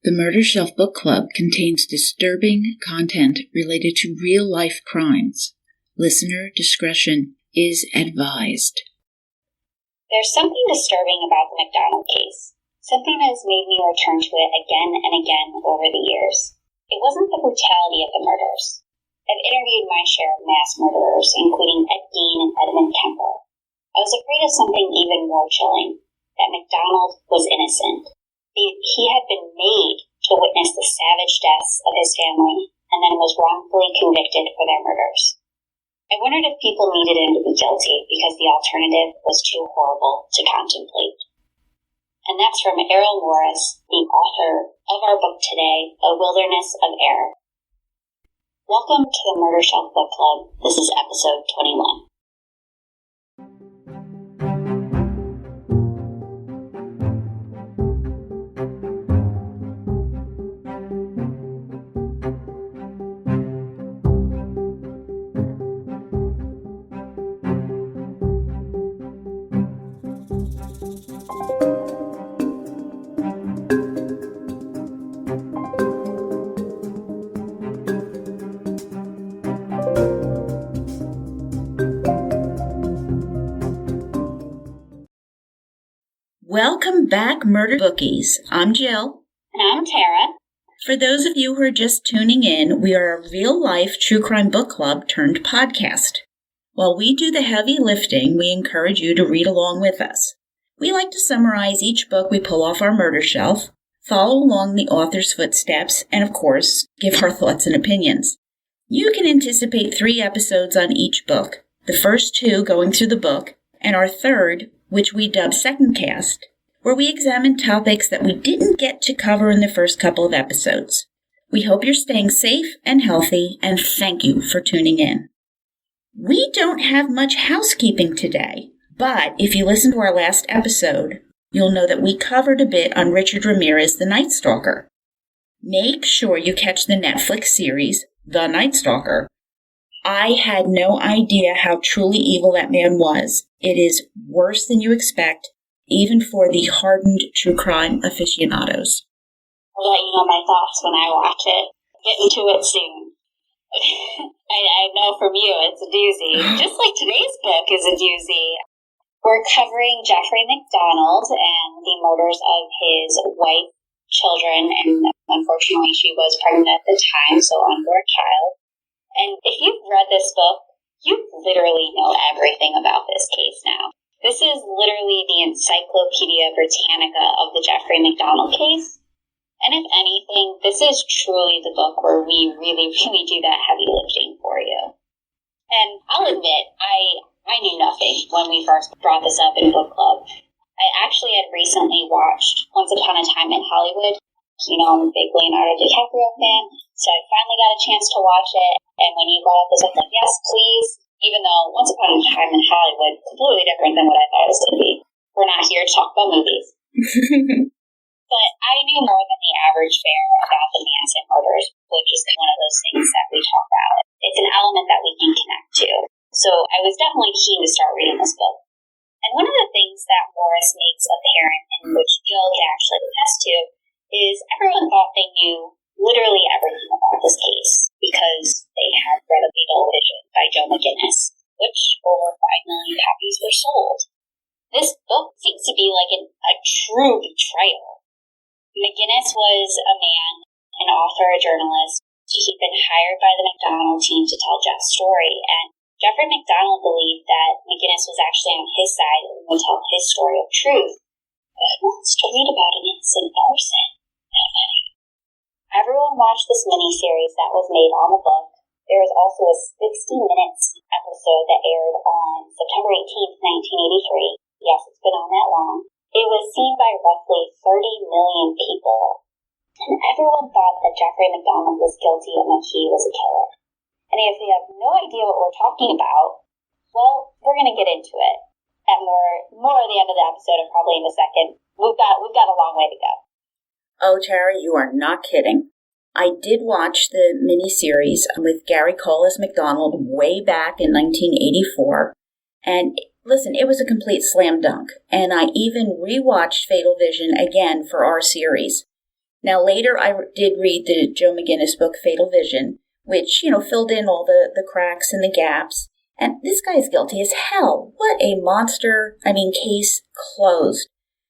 The Murder Shelf Book Club contains disturbing content related to real-life crimes. Listener discretion is advised. There's something disturbing about the MacDonald case, something that has made me return to it again and again over the years. It wasn't the brutality of the murders. I've interviewed my share of mass murderers, including Ed Gein and Edmund Kemper. I was afraid of something even more chilling, that MacDonald was innocent. He had been made to witness the savage deaths of his family and then was wrongfully convicted for their murders. I wondered if people needed him to be guilty because the alternative was too horrible to contemplate. And that's from Errol Morris, the author of our book today, A Wilderness of Error. Welcome to the Murder Shelf Book Club. This is episode 21. Welcome back, Murder Bookies. I'm Jill. And I'm Tara. For those of you who are just tuning in, we are a real-life true crime book club turned podcast. While we do the heavy lifting, we encourage you to read along with us. We like to summarize each book we pull off our murder shelf, follow along the author's footsteps, and of course, give our thoughts and opinions. You can anticipate 3 episodes on each book, the first 2 going through the book, and our third, which we dub Second Cast, where we examine topics that we didn't get to cover in the first couple of episodes. We hope you're staying safe and healthy, and thank you for tuning in. We don't have much housekeeping today, but if you listened to our last episode, you'll know that we covered a bit on Richard Ramirez, the Night Stalker. Make sure you catch the Netflix series, The Night Stalker. I had no idea how truly evil that man was. It is worse than you expect, even for the hardened true crime aficionados. I'll let you know my thoughts when I watch it. Get into it soon. I know from you it's a doozy. Just like today's book is a doozy. We're covering Jeffrey MacDonald and the murders of his wife, children, and unfortunately she was pregnant at the time, so unborn child. And if you've read this book, you literally know everything about this case now. This is literally the Encyclopedia Britannica of the Jeffrey MacDonald case. And if anything, this is truly the book where we really do that heavy lifting for you. And I'll admit, I knew nothing when we first brought this up in book club. I actually had recently watched Once Upon a Time in Hollywood. You know, I'm a big Leonardo DiCaprio fan, so I finally got a chance to watch it. And when he brought up this, I was like, yes, please. Even though Once Upon a Time in Hollywood, completely different than what I thought it was going to be. We're not here to talk about movies. But I knew more than the average bear about the Manson murders, which is one of those things that we talk about. It's an element that we can connect to. So I was definitely keen to start reading this book. And one of the things that Morris makes apparent, and which Jill can actually attest to, is everyone thought they knew literally everything about this case because they had read A Fatal Vision by Joe McGinnis, which over 5 million copies were sold. This book seems to be like a true betrayal. McGinnis was a man, an author, a journalist. He'd been hired by the MacDonald team to tell Jeff's story, and Jeffrey MacDonald believed that McGinnis was actually on his side and would tell his story of truth. But who wants to read about an innocent person? Nobody. Everyone watched this miniseries that was made on the book. There was also a 60 minutes episode that aired on September 18th, 1983. Yes, it's been on that long. It was seen by roughly 30 million people. And everyone thought that Jeffrey MacDonald was guilty and that he was a killer. And if you have no idea what we're talking about, well, we're going to get into it at more at the end of the episode and probably in a second. We've got a long way to go. Oh, Tara, you are not kidding. I did watch the miniseries with Gary Cole as MacDonald way back in 1984. And listen, it was a complete slam dunk. And I even rewatched Fatal Vision again for our series. Now, later I did read the Joe McGinnis book, Fatal Vision, which, filled in all the cracks and the gaps. And this guy is guilty as hell. What a monster. Case closed.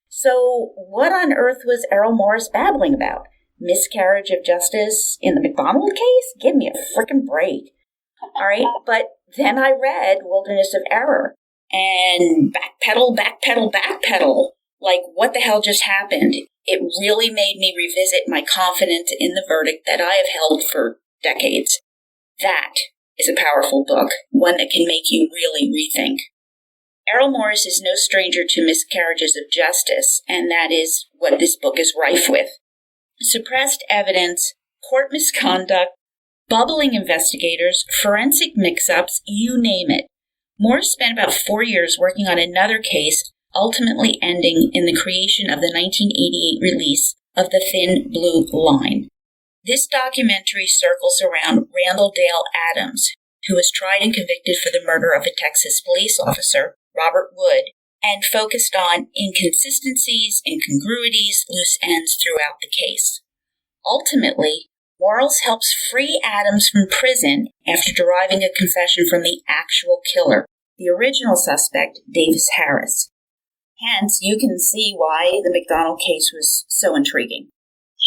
So what on earth was Errol Morris babbling about? Miscarriage of justice in the MacDonald case? Give me a frickin' break. All right, but then I read Wilderness of Error and backpedal. Like, what the hell just happened? It really made me revisit my confidence in the verdict that I have held for decades. That is a powerful book, one that can make you really rethink. Errol Morris is no stranger to miscarriages of justice, and that is what this book is rife with. Suppressed evidence, court misconduct, bubbling investigators, forensic mix-ups, you name it. Morris spent about 4 years working on another case, ultimately ending in the creation of the 1988 release of The Thin Blue Line. This documentary circles around Randall Dale Adams, who was tried and convicted for the murder of a Texas police officer, Robert Wood, and focused on inconsistencies, incongruities, loose ends throughout the case. Ultimately, Morris helps free Adams from prison after deriving a confession from the actual killer, the original suspect, Davis Harris. Hence, you can see why the MacDonald case was so intriguing.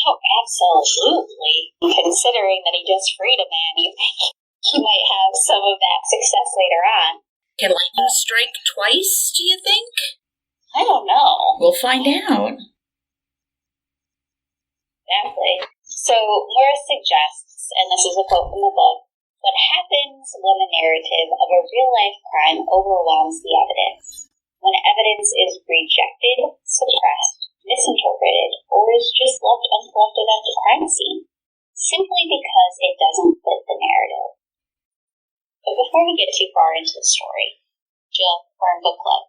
Oh, absolutely. Considering that he just freed a man, you think he might have some of that success later on. Can lightning strike twice, do you think? I don't know. We'll find out. Exactly. So, Morris suggests, and this is a quote from the book, what happens when the narrative of a real-life crime overwhelms the evidence? When evidence is rejected, suppressed, misinterpreted, or is just left uncollected at the crime scene, simply because it doesn't fit the narrative. But before we get too far into the story, Jill, we're in book club.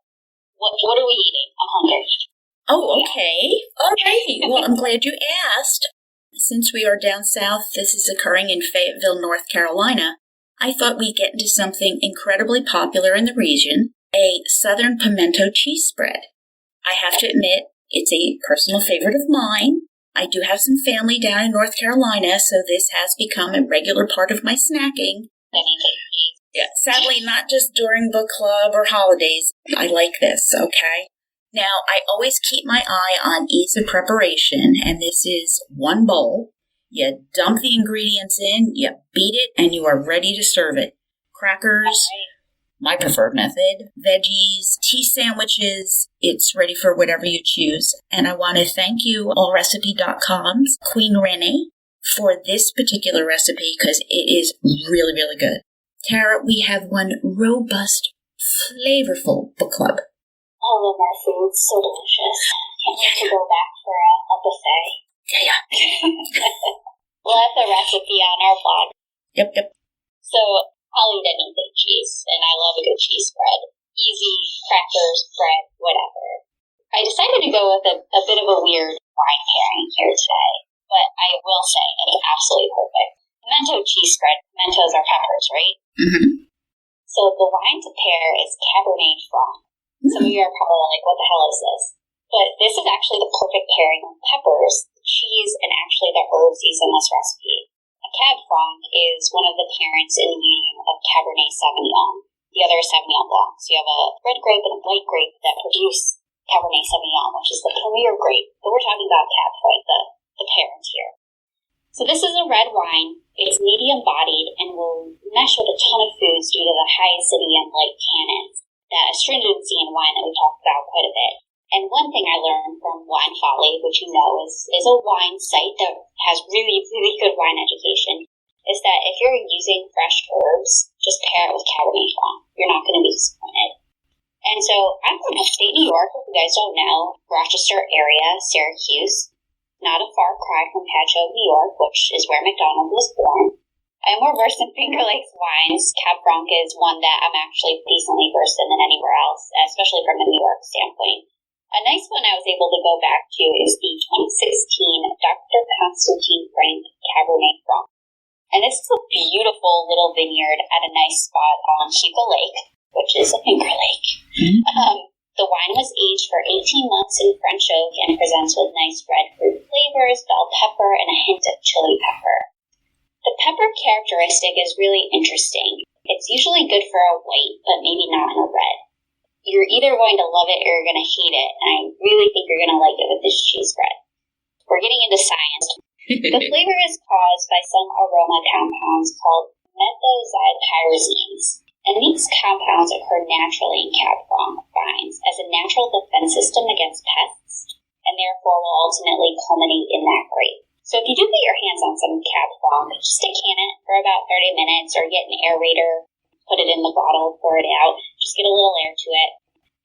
What are we eating? I'm hungry. Oh, okay. All right. Well, I'm glad you asked. Since we are down south, this is occurring in Fayetteville, North Carolina, I thought we'd get into something incredibly popular in the region, a Southern pimento cheese spread. I have to admit, it's a personal favorite of mine. I do have some family down in North Carolina, so this has become a regular part of my snacking. Yeah, sadly, not just during book club or holidays. I like this, okay? Now, I always keep my eye on ease of preparation, and this is one bowl. You dump the ingredients in, you beat it, and you are ready to serve it. Crackers, my preferred method, veggies, tea sandwiches. It's ready for whatever you choose. And I want to thank you, allrecipe.com's Queen Renee, for this particular recipe because it is really, really good. Tara, we have one robust, flavorful book club. All of our food's so delicious. Can't wait to go back for a buffet. Yeah. We'll have the recipe on our blog. Yep. So, I'll eat anything cheese, and I love a good cheese spread. Easy, crackers, bread, whatever. I decided to go with a bit of a weird wine pairing here today, but I will say it's absolutely perfect. Pimento cheese spread. Pimentos are peppers, right? Mm-hmm. So the wine to pair is Cabernet Franc. Some of you are probably like, what the hell is this? But this is actually the perfect pairing of peppers, the cheese, and actually the herbs used in this recipe. A Cab Franc is one of the parents in the union of Cabernet Sauvignon. The other is Sauvignon Blanc. So you have a red grape and a white grape that produce Cabernet Sauvignon, which is the premier grape. But we're talking about Cab, right? The parent here. So this is a red wine. It's medium-bodied and will mesh with a ton of foods due to the high acidity and light tannins. That astringency in wine that we talked about quite a bit. And one thing I learned from Wine Folly, which you know is a wine site that has really, really good wine education, is that if you're using fresh herbs, just pair it with Cabernet Franc. You're not going to be disappointed. And so I'm from upstate New York, if you guys don't know, Rochester area, Syracuse. Not a far cry from Patchogue, New York, which is where MacDonald was born. I'm more versed in Finger Lakes wines. Cab Franc is one that I'm actually decently versed in than anywhere else, especially from a New York standpoint. A nice one I was able to go back to is the 2016 Dr. Constantine Frank Cabernet Franc. And this is a beautiful little vineyard at a nice spot on Chica Lake, which is a Finger Lake. The wine was aged for 18 months in French oak and presents with nice red fruit flavors, bell pepper, and a hint of chili pepper. The pepper characteristic is really interesting. It's usually good for a white, but maybe not in a red. You're either going to love it or you're going to hate it, and I really think you're going to like it with this cheese bread. We're getting into science. The flavor is caused by some aroma compounds called methylpyrazines. And these compounds occur naturally in Capt vines as a natural defense system against pests, and therefore will ultimately culminate in that grape. So if you do get your hands on some Capt, just decant it for about 30 minutes or get an aerator, put it in the bottle, pour it out, just get a little air to it,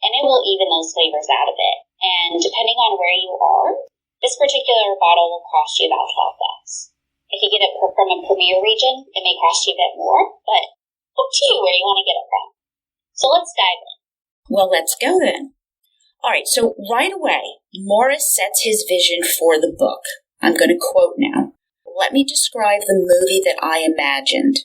and it will even those flavors out of it. And depending on where you are, this particular bottle will cost you about $12. If you get it from a premier region, it may cost you a bit more, but up to you where you want to get it from. So let's dive in. Well, let's go then. All right, so right away, Morris sets his vision for the book. I'm going to quote now. Let me describe the movie that I imagined.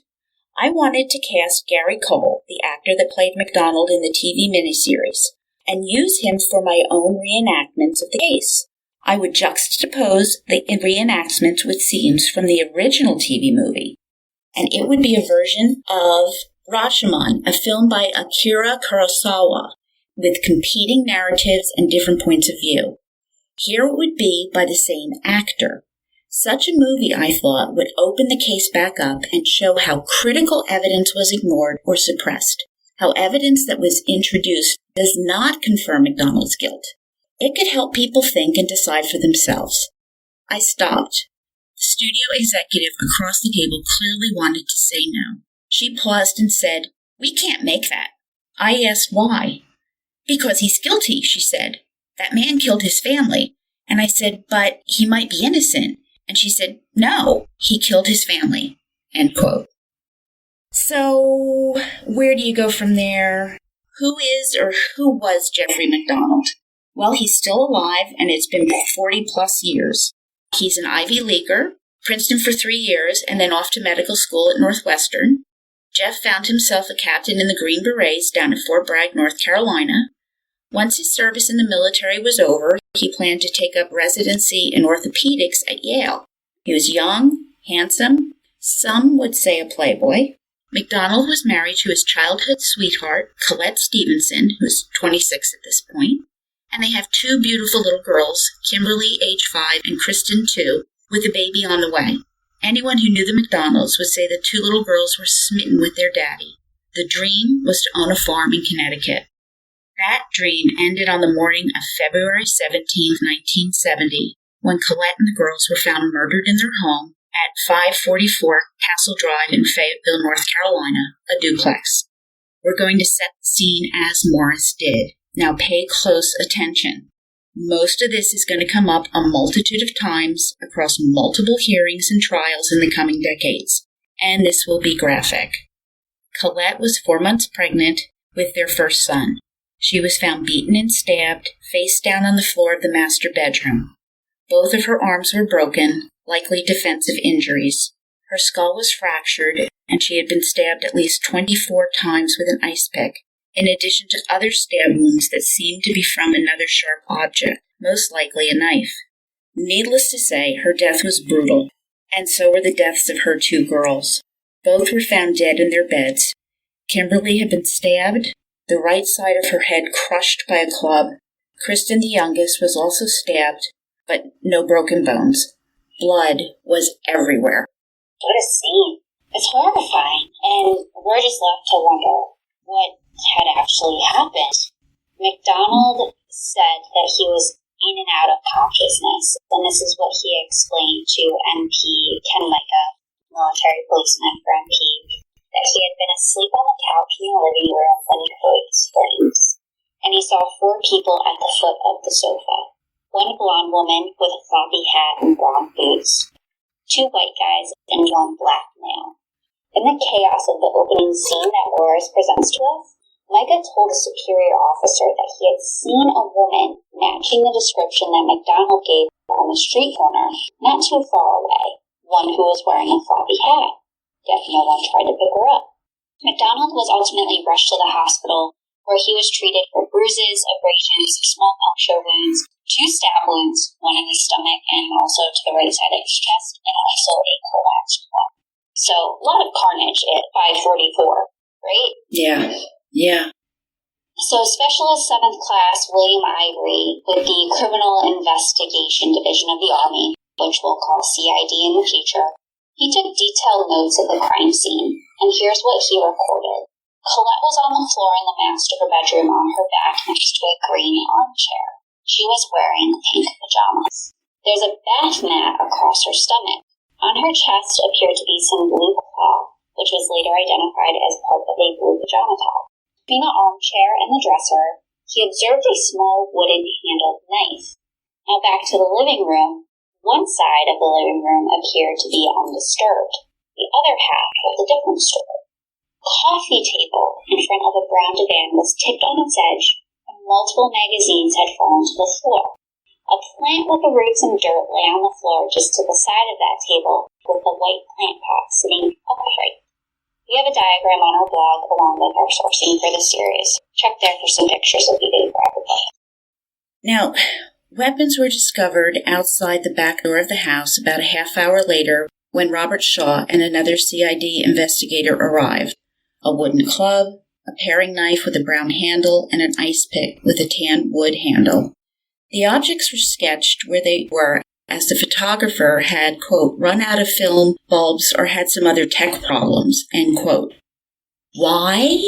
I wanted to cast Gary Cole, the actor that played MacDonald in the TV miniseries, and use him for my own reenactments of the case. I would juxtapose the reenactments with scenes from the original TV movie. And it would be a version of Rashomon, a film by Akira Kurosawa, with competing narratives and different points of view. Here it would be by the same actor. Such a movie, I thought, would open the case back up and show how critical evidence was ignored or suppressed, how evidence that was introduced does not confirm MacDonald's guilt. It could help people think and decide for themselves. I stopped. The studio executive across the table clearly wanted to say no. She paused and said, "We can't make that." I asked why. "Because he's guilty," she said. "That man killed his family." And I said, "But he might be innocent." And she said, "No, he killed his family." End quote. So, where do you go from there? Who is or who was Jeffrey MacDonald? Well, he's still alive, and it's been 40 plus years. He's an Ivy Leaguer, Princeton for 3 years, and then off to medical school at Northwestern. Jeff found himself a captain in the Green Berets down at Fort Bragg, North Carolina. Once his service in the military was over, he planned to take up residency in orthopedics at Yale. He was young, handsome, some would say a playboy. MacDonald was married to his childhood sweetheart, Collette Stevenson, who's 26 at this point. And they have 2 beautiful little girls, Kimberly, age 5, and Kristen, 2, with a baby on the way. Anyone who knew the MacDonalds would say the 2 little girls were smitten with their daddy. The dream was to own a farm in Connecticut. That dream ended on the morning of February 17, 1970, when Collette and the girls were found murdered in their home at 544 Castle Drive in Fayetteville, North Carolina, a duplex. We're going to set the scene as Morris did. Now pay close attention. Most of this is going to come up a multitude of times across multiple hearings and trials in the coming decades, and this will be graphic. Collette was 4 months pregnant with their first son. She was found beaten and stabbed, face down on the floor of the master bedroom. Both of her arms were broken, likely defensive injuries. Her skull was fractured, and she had been stabbed at least 24 times with an ice pick, in addition to other stab wounds that seemed to be from another sharp object, most likely a knife. Needless to say, her death was brutal, and so were the deaths of her 2 girls. Both were found dead in their beds. Kimberly had been stabbed, the right side of her head crushed by a club. Kristen, the youngest, was also stabbed, but no broken bones. Blood was everywhere. What a scene. It's horrifying, and we're just left to wonder what had actually happened. MacDonald said that he was in and out of consciousness, and this is what he explained to MP Ken Micah, military policeman for MP, that he had been asleep on the couch in the living room when he heard screams, and he saw 4 people at the foot of the sofa. 1 blonde woman with a floppy hat and brown boots, 2 white guys, and 1 black male. In the chaos of the opening scene that Morris presents to us, Micah told a superior officer that he had seen a woman matching the description that MacDonald gave on the street corner not too far away, one who was wearing a floppy hat, yet no one tried to pick her up. MacDonald was ultimately rushed to the hospital, where he was treated for bruises, abrasions, small puncture wounds, 2 stab wounds, one in his stomach and also to the right side of his chest, and also a collapsed one. So, a lot of carnage at 544, right? Yeah. So, Specialist 7th Class William Ivory with the Criminal Investigation Division of the Army, which we'll call CID in the future, he took detailed notes of the crime scene, and here's what he recorded. Collette was on the floor in the master bedroom on her back next to a green armchair. She was wearing pink pajamas. There's a bath mat across her stomach. On her chest appeared to be some blue cloth, which was later identified as part of a blue pajama top. Between the armchair and the dresser, he observed a small wooden-handled knife. Now back to the living room. One side of the living room appeared to be undisturbed. The other half was a different story. The coffee table in front of a brown divan was tipped on its edge, and multiple magazines had fallen to the floor. A plant with the roots and dirt lay on the floor just to the side of that table, with a white plant pot sitting upright. We have a diagram on our blog along with our sourcing for the series. Check there for some pictures if you didn't grab a book. Now, weapons were discovered outside the back door of the house about a half hour later when Robert Shaw and another CID investigator arrived. A wooden club, a paring knife with a brown handle, and an ice pick with a tan wood handle. The objects were sketched where they were, as the photographer had, quote, run out of film bulbs or had some other tech problems, end quote. Why?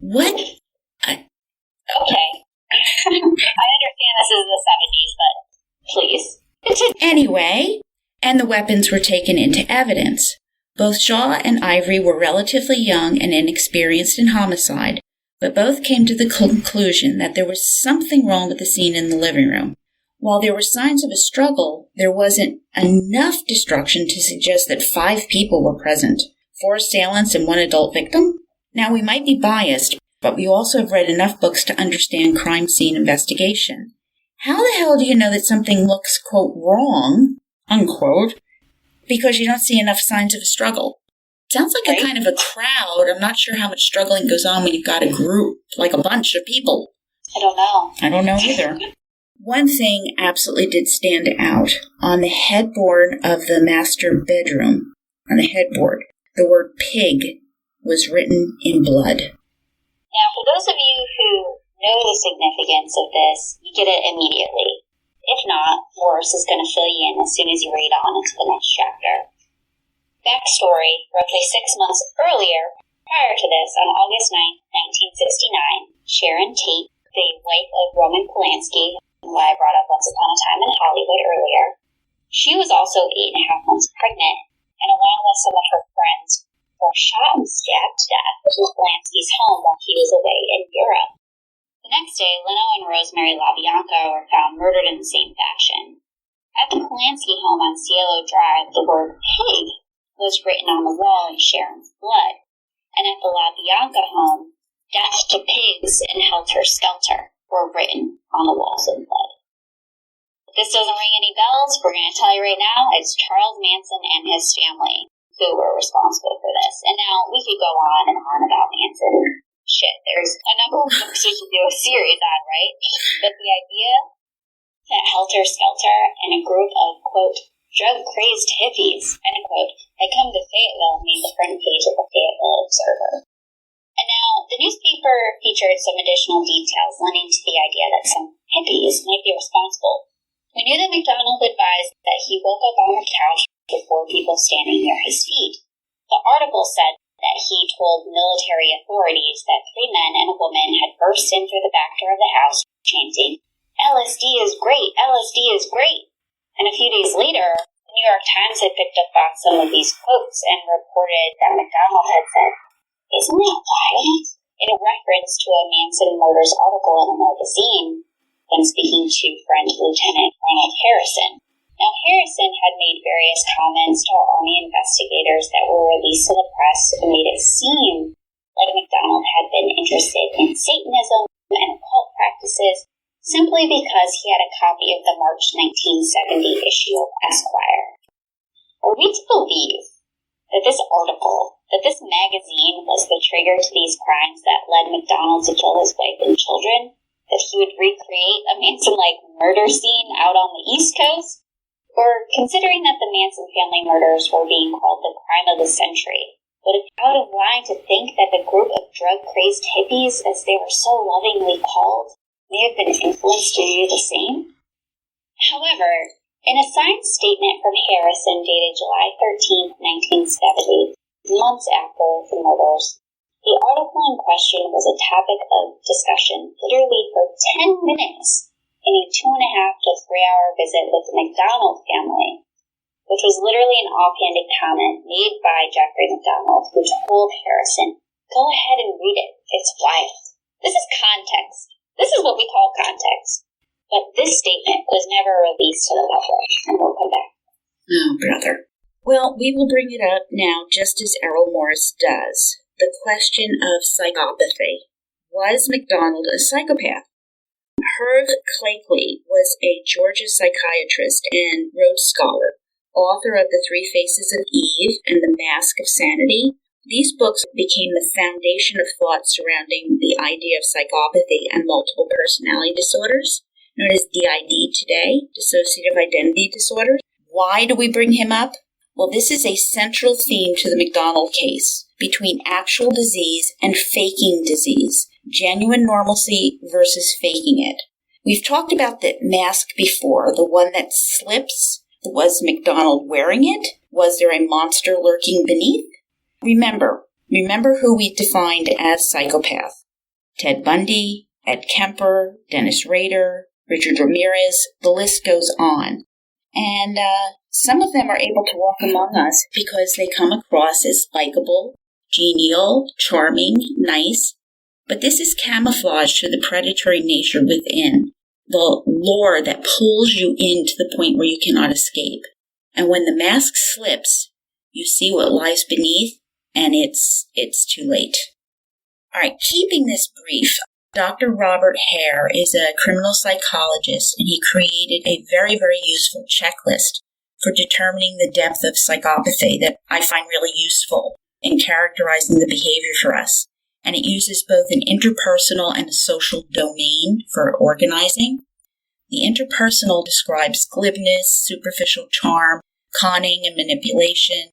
What? Okay. I understand this is the 70s, but please. Anyway, and the weapons were taken into evidence. Both Shaw and Ivory were relatively young and inexperienced in homicide, but both came to the conclusion that there was something wrong with the scene in the living room. While there were signs of a struggle, there wasn't enough destruction to suggest that 5 people were present, 4 assailants and 1 adult victim. Now, we might be biased, but we also have read enough books to understand crime scene investigation. How the hell do you know that something looks, quote, wrong, unquote, because you don't see enough signs of a struggle? Sounds like a kind of a crowd. I'm not sure how much struggling goes on when you've got a group, like a bunch of people. I don't know. I don't know either. One thing absolutely did stand out. On the headboard of the master bedroom, on the headboard, the word pig was written in blood. Now, for those of you who know the significance of this, you get it immediately. If not, Morris is going to fill you in as soon as you read on into the next chapter. Backstory, roughly 6 months earlier, prior to this, on August 9, 1969, Sharon Tate, the wife of Roman Polanski, who I brought up Once Upon a Time in Hollywood earlier, she was also 8.5 months pregnant, and along with some of her friends, were shot and stabbed to death at Polanski's home while he was away in Europe. The next day, Leno and Rosemary LaBianca were found murdered in the same fashion. At the Polanski home on Cielo Drive, the word pig was written on the wall in Sharon's blood, and at the LaBianca home, death to pigs and helter skelter were written on the walls in blood. If this doesn't ring any bells, we're going to tell you right now, it's Charles Manson and his family who were responsible for this. And now we could go on and on about Manson. Shit, there's a number of books we could do a series on, right? But the idea that Helter Skelter and a group of, quote, drug-crazed hippies, end quote, had come to Fayetteville made the front page of the Fayetteville Observer. And now, the newspaper featured some additional details lending to the idea that some hippies might be responsible. We knew that MacDonald advised that he woke up on the couch with 4 people standing near his feet. The article said that he told military authorities that 3 men and a woman had burst in through the back door of the house, chanting, LSD is great, LSD is great. And a few days later, the New York Times had picked up on some of these quotes and reported that MacDonald had said, isn't that wild? In reference to a Manson murders article in a magazine when speaking to friend Lieutenant Ronald Harrison. Now, Harrison had made various comments to Army investigators that were released to the press and made it seem like MacDonald had been interested in Satanism and occult practices simply because he had a copy of the March 1970 issue of Esquire. Are we to believe that this article, that this magazine was the trigger to these crimes that led MacDonald to kill his wife and children, that he would recreate a Manson-like murder scene out on the East Coast, or considering that the Manson family murders were being called the crime of the century, would it be out of line to think that the group of drug-crazed hippies, as they were so lovingly called, may have been influenced to do the same? However, in a signed statement from Harrison dated July 13, 1970, months after the murders, the article in question was a topic of discussion literally for 10 minutes in a 2.5 to 3 hour visit with the MacDonald family, which was literally an offhanded comment made by Jeffrey MacDonald, who told Harrison, "Go ahead and read it. It's wild. This is context. This is what we call context." But this statement was never released to the public, and we'll come back. Oh, brother. Well, we will bring it up now, just as Errol Morris does. The question of psychopathy. Was MacDonald a psychopath? Herb Claykley was a Georgia psychiatrist and Rhodes Scholar, author of The Three Faces of Eve and The Mask of Sanity. These books became the foundation of thought surrounding the idea of psychopathy and multiple personality disorders, known as DID today, dissociative identity disorder. Why do we bring him up? Well, this is a central theme to the MacDonald case, between actual disease and faking disease, genuine normalcy versus faking it. We've talked about the mask before, the one that slips. Was MacDonald wearing it? Was there a monster lurking beneath? Remember who we defined as psychopath. Ted Bundy, Ed Kemper, Dennis Rader, Richard Ramirez, the list goes on. And some of them are able to walk among us because they come across as likable, genial, charming, nice. But this is camouflage to the predatory nature within, the lure that pulls you in to the point where you cannot escape. And when the mask slips, you see what lies beneath, and it's too late. All right, keeping this brief, Dr. Robert Hare is a criminal psychologist, and he created a very, very useful checklist for determining the depth of psychopathy that I find really useful in characterizing the behavior for us. And it uses both an interpersonal and a social domain for organizing. The interpersonal describes glibness, superficial charm, conning and manipulation,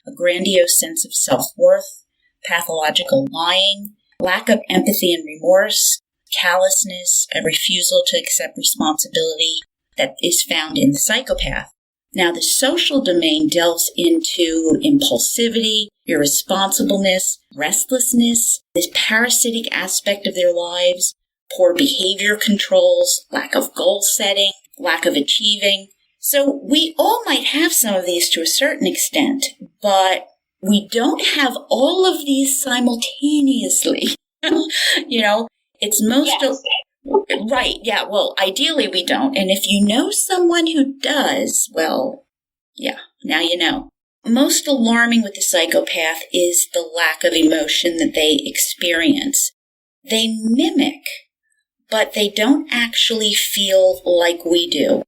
a grandiose sense of self-worth, pathological lying, lack of empathy and remorse, callousness, a refusal to accept responsibility that is found in the psychopath. Now, the social domain delves into impulsivity, irresponsibleness, restlessness, this parasitic aspect of their lives, poor behavior controls, lack of goal setting, lack of achieving. So we all might have some of these to a certain extent, but we don't have all of these simultaneously. It's most yes. Right, yeah, well, ideally we don't. And if you know someone who does, well, yeah, now you know. Most alarming with the psychopath is the lack of emotion that they experience. They mimic, but they don't actually feel like we do.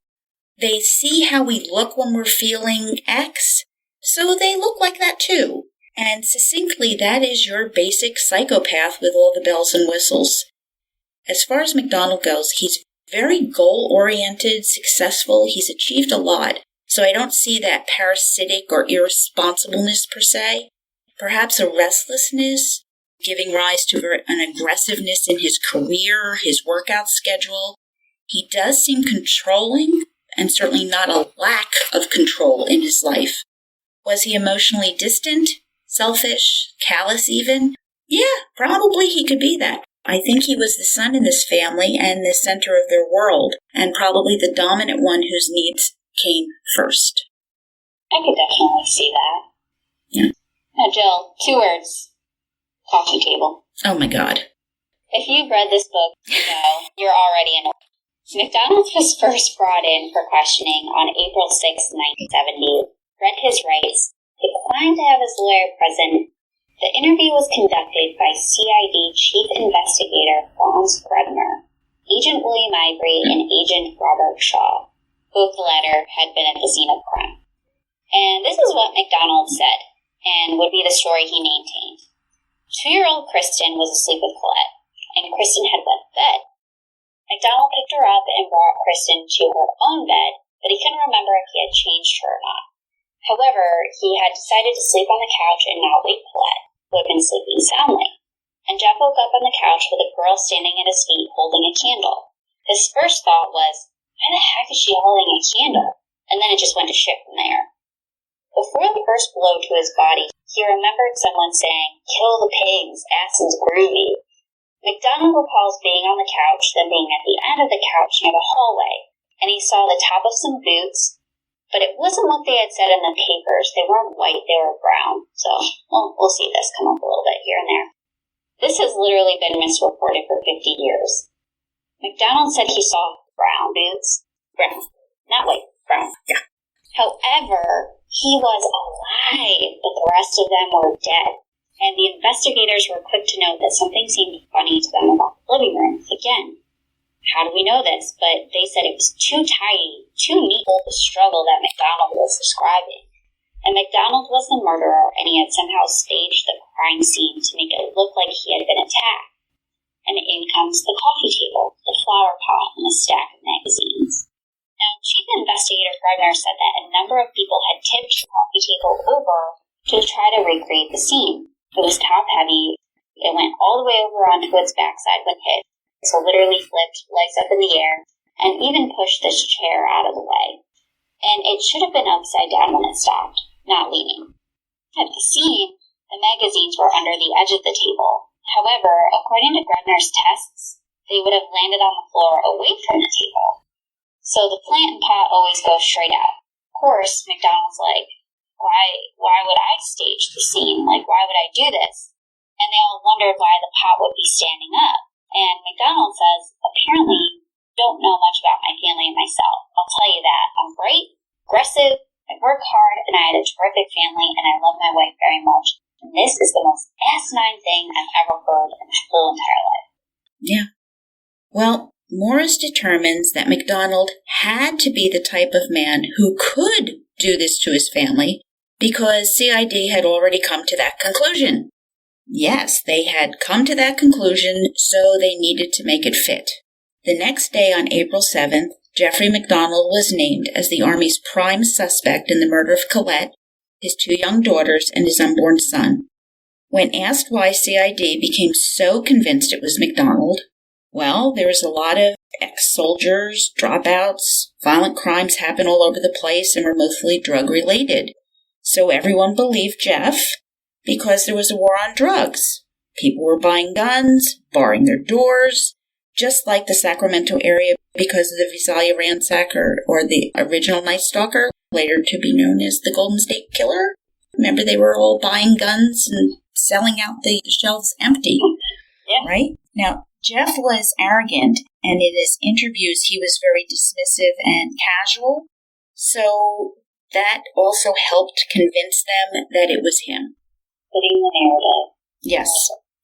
They see how we look when we're feeling X, so they look like that too. And succinctly, that is your basic psychopath with all the bells and whistles. As far as MacDonald goes, he's very goal-oriented, successful. He's achieved a lot. So I don't see that parasitic or irresponsibleness per se. Perhaps a restlessness, giving rise to an aggressiveness in his career, his workout schedule. He does seem controlling, and certainly not a lack of control in his life. Was he emotionally distant, selfish, callous even? Yeah, probably he could be that. I think he was the son in this family and the center of their world, and probably the dominant one whose needs came first. I could definitely see that. Yeah. Now, Jill, 2 words. Coffee table. Oh my God. If you've read this book, you know you're already in it. MacDonald was first brought in for questioning on April 6, 1970, read his rights, declined to have his lawyer present. The interview was conducted by CID Chief Investigator Franz Bredmer, Agent William Ivory, and Agent Robert Shaw. Both the latter had been at the scene of crime. And this is what MacDonald said. and would be the story he maintained. 2-year-old Kristen was asleep with Collette, and Kristen had wet the bed. MacDonald picked her up and brought Kristen to her own bed, but he couldn't remember if he had changed her or not. However, he had decided to sleep on the couch and not wake Collette, who had been sleeping soundly. And Jeff woke up on the couch with a girl standing at his feet holding a candle. His first thought was, why the heck is she holding a candle? And then it just went to shit from there. Before the first blow to his body, he remembered someone saying, kill the pigs, Aston's groovy. MacDonald recalls being on the couch, then being at the end of the couch near the hallway, and he saw the top of some boots, but it wasn't what they had said in the papers. They weren't white, they were brown. So, we'll see this come up a little bit here and there. This has literally been misreported for 50 years. MacDonald said he saw brown boots. Brown. Not white, brown. Yeah. However, he was alive, but the rest of them were dead. And the investigators were quick to note that something seemed funny to them about the living room. Again, how do we know this? But they said it was too tidy, too neat for the struggle that MacDonald was describing. And MacDonald was the murderer, and he had somehow staged the crime scene to make it look like he had been attacked. And in comes the coffee table, the flower pot, and a stack of magazines. Now, Chief Investigator Gardner said that a number of people had tipped the coffee table over to try to recreate the scene. It was top-heavy. It went all the way over onto its backside when hit, so literally flipped, legs up in the air, and even pushed this chair out of the way. And it should have been upside down when it stopped, not leaning. At the scene, the magazines were under the edge of the table. However, according to Gardner's tests, they would have landed on the floor away from the table. So the plant and pot always go straight out. Of course, MacDonald's like, why would I stage the scene? Like, why would I do this? And they all wondered why the pot would be standing up. And MacDonald says, apparently, don't know much about my family and myself. I'll tell you that. I'm bright, aggressive, I work hard, and I had a terrific family, and I love my wife very much. And this is the most asinine thing I've ever heard in my whole entire life. Yeah. Well, Morris determines that MacDonald had to be the type of man who could do this to his family because CID had already come to that conclusion. Yes, they had come to that conclusion, so they needed to make it fit. The next day, on April 7th, Jeffrey MacDonald was named as the Army's prime suspect in the murder of Collette, his 2 young daughters, and his unborn son. When asked why CID became so convinced it was MacDonald, well, there was a lot of ex-soldiers, dropouts, violent crimes happen all over the place and were mostly drug-related. So everyone believed Jeff because there was a war on drugs. People were buying guns, barring their doors, just like the Sacramento area because of the Visalia ransacker or the original Night Stalker, later to be known as the Golden State Killer. Remember, they were all buying guns and selling out the shelves empty, Yeah. Right? Now, Jeff was arrogant, and in his interviews, he was very dismissive and casual. So that also helped convince them that it was him. Fitting the narrative. Yes.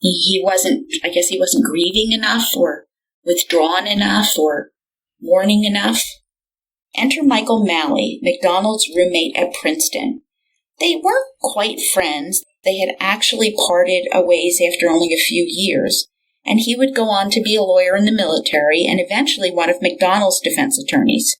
He wasn't grieving enough or withdrawn enough or mourning enough. Enter Michael Malley, MacDonald's roommate at Princeton. They weren't quite friends. They had actually parted ways after only a few years, and he would go on to be a lawyer in the military and eventually one of MacDonald's defense attorneys.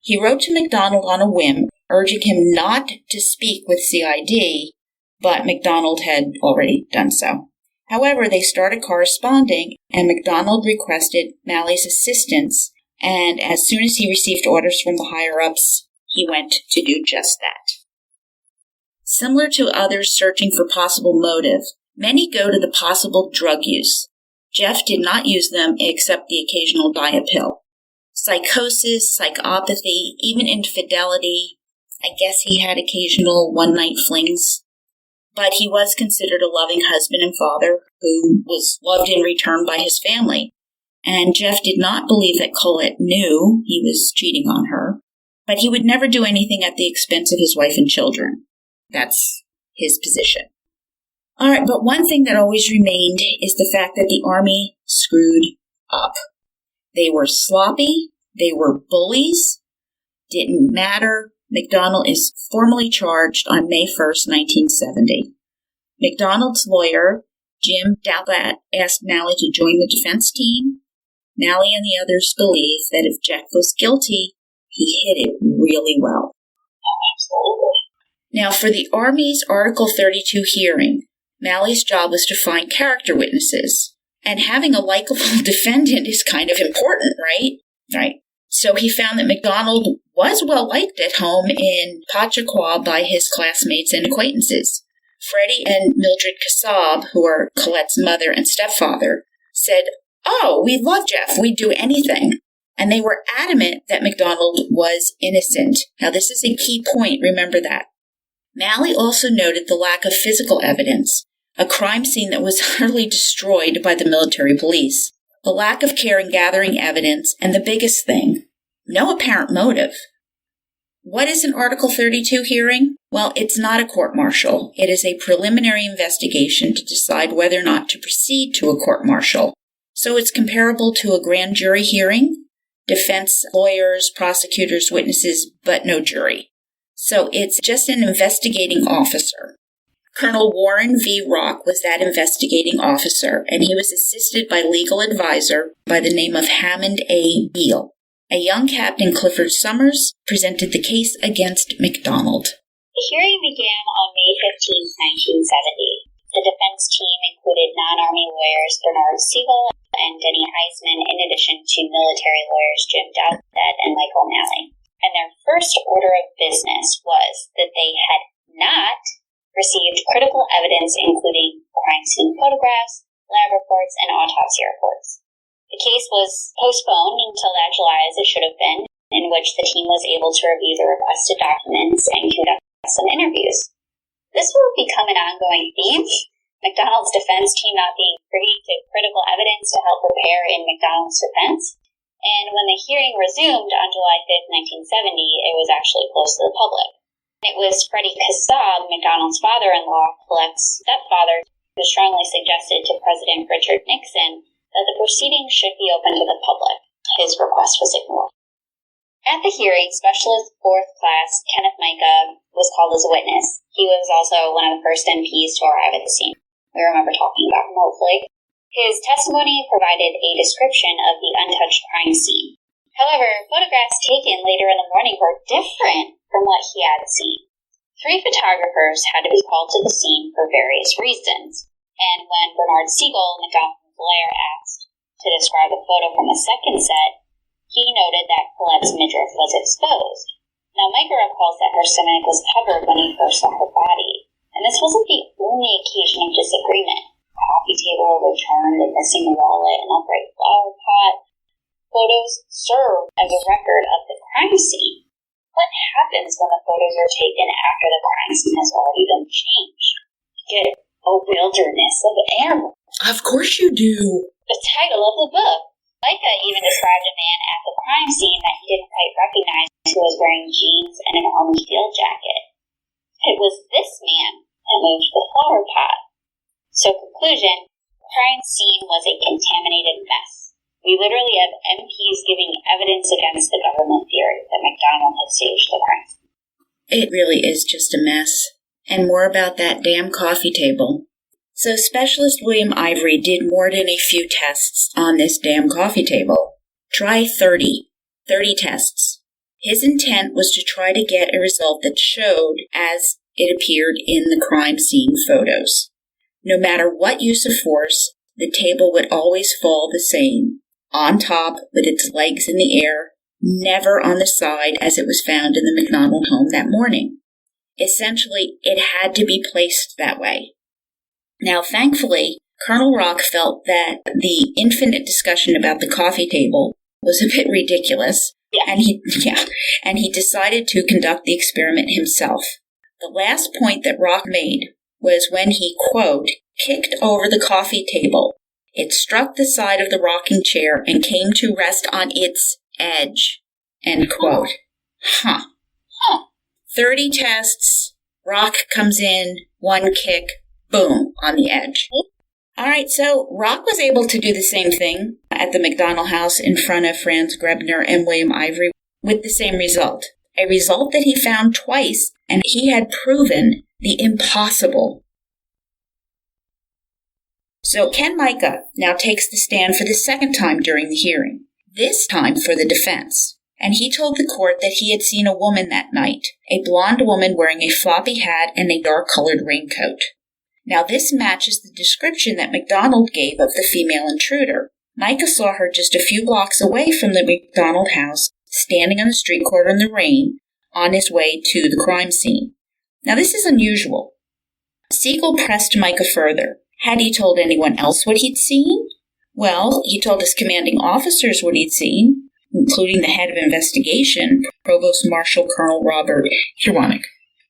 He wrote to MacDonald on a whim, urging him not to speak with CID, but MacDonald had already done so. However, they started corresponding, and MacDonald requested Malley's assistance, and as soon as he received orders from the higher-ups, he went to do just that. Similar to others searching for possible motive, many go to the possible drug use. Jeff did not use them except the occasional diet pill. Psychosis, psychopathy, even infidelity. I guess he had occasional one-night flings. But he was considered a loving husband and father who was loved in return by his family. And Jeff did not believe that Collette knew he was cheating on her, but he would never do anything at the expense of his wife and children. That's his position. All right, but one thing that always remained is the fact that the Army screwed up. They were sloppy, they were bullies, didn't matter MacDonald is formally charged on May 1st, 1970. MacDonald's lawyer, Jim Dalbat, asked Nally to join the defense team. Nally and the others believe that if Jeff was guilty, he hid it really well. Absolutely. Now, for the Army's Article 32 hearing, Mally's job was to find character witnesses. And having a likable defendant is kind of important, right? Right. So he found that MacDonald was well liked at home in Pachaqua by his classmates and acquaintances. Freddie and Mildred Kassab, who are Colette's mother and stepfather, said, "Oh, we love Jeff. We'd do anything." And they were adamant that MacDonald was innocent. Now, this is a key point. Remember that. Nally also noted the lack of physical evidence, a crime scene that was utterly destroyed by the military police, the lack of care in gathering evidence, and the biggest thing, no apparent motive. What is an Article 32 hearing? Well, it's not a court-martial. It is a preliminary investigation to decide whether or not to proceed to a court-martial. So it's comparable to a grand jury hearing, defense lawyers, prosecutors, witnesses, but no jury. So it's just an investigating officer. Colonel Warren V. Rock was that investigating officer, and he was assisted by legal advisor by the name of Hammond A. Beale. A young Captain Clifford Summers presented the case against MacDonald. The hearing began on May 15, 1970. The defense team included non-Army lawyers Bernard Siegel and Denny Eisman, in addition to military lawyers Jim Dalbat and Michael Nally. And their first order of business was that they had not received critical evidence, including crime scene photographs, lab reports, and autopsy reports. The case was postponed until that July, as it should have been, in which the team was able to review the requested documents and conduct some interviews. This will become an ongoing theme, MacDonald's defense team not being privy to critical evidence to help prepare in MacDonald's defense. And when the hearing resumed on July 5th, 1970, it was actually closed to the public. It was Freddie Kassab, MacDonald's father-in-law, Colette's stepfather, who strongly suggested to President Richard Nixon that the proceedings should be open to the public. His request was ignored. At the hearing, Specialist 4th Class Kenneth Micah was called as a witness. He was also one of the first MPs to arrive at the scene. We remember talking about him, hopefully. His testimony provided a description of the untouched crime scene. However, photographs taken later in the morning were different from what he had seen. 3 photographers had to be called to the scene for various reasons, and when Bernard Siegel, MacDonald's lawyer, asked to describe a photo from a second set, he noted that Colette's midriff was exposed. Now, Micah recalls that her stomach was covered when he first saw her body, and this wasn't the only occasion of disagreement. Coffee table overturned, a missing wallet, an upright flower pot. Photos serve as a record of the crime scene. What happens when the photos are taken after the crime scene has already been changed? You get a wilderness of animals. Of course you do. The title of the book. Micah even described a man at the crime scene that he didn't quite recognize, who was wearing jeans and an army field jacket. It was this man that moved the flower pot. So, conclusion, the crime scene was a contaminated mess. We literally have MPs giving evidence against the government theory that MacDonald had staged the crime. It really is just a mess. And more about that damn coffee table. So Specialist William Ivory did more than a few tests on this damn coffee table. Try 30 tests. His intent was to try to get a result that showed as it appeared in the crime scene photos. No matter what use of force, the table would always fall the same, on top with its legs in the air, never on the side as it was found in the MacDonald home that morning. Essentially, it had to be placed that way. Now, thankfully, Colonel Rock felt that the infinite discussion about the coffee table was a bit ridiculous, and he decided to conduct the experiment himself. The last point that Rock made was when he, quote, kicked over the coffee table. It struck the side of the rocking chair and came to rest on its edge, end quote. 30 tests, Rock comes in, one kick, boom, on the edge. All right, so Rock was able to do the same thing at the MacDonald house in front of Franz Grebner and William Ivory with the same result. a result that he found twice, and he had proven the impossible. So Ken Micah now takes the stand for the second time during the hearing, this time for the defense. And he told the court that he had seen a woman that night, a blonde woman wearing a floppy hat and a dark-colored raincoat. Now this matches the description that MacDonald gave of the female intruder. Micah saw her just a few blocks away from the MacDonald house, standing on the street corner in the rain, on his way to the crime scene. Now this is unusual. Siegel pressed Micah further. Had he told anyone else what he'd seen? Well, he told his commanding officers what he'd seen, including the head of investigation, Provost Marshal Colonel Robert Hearsay.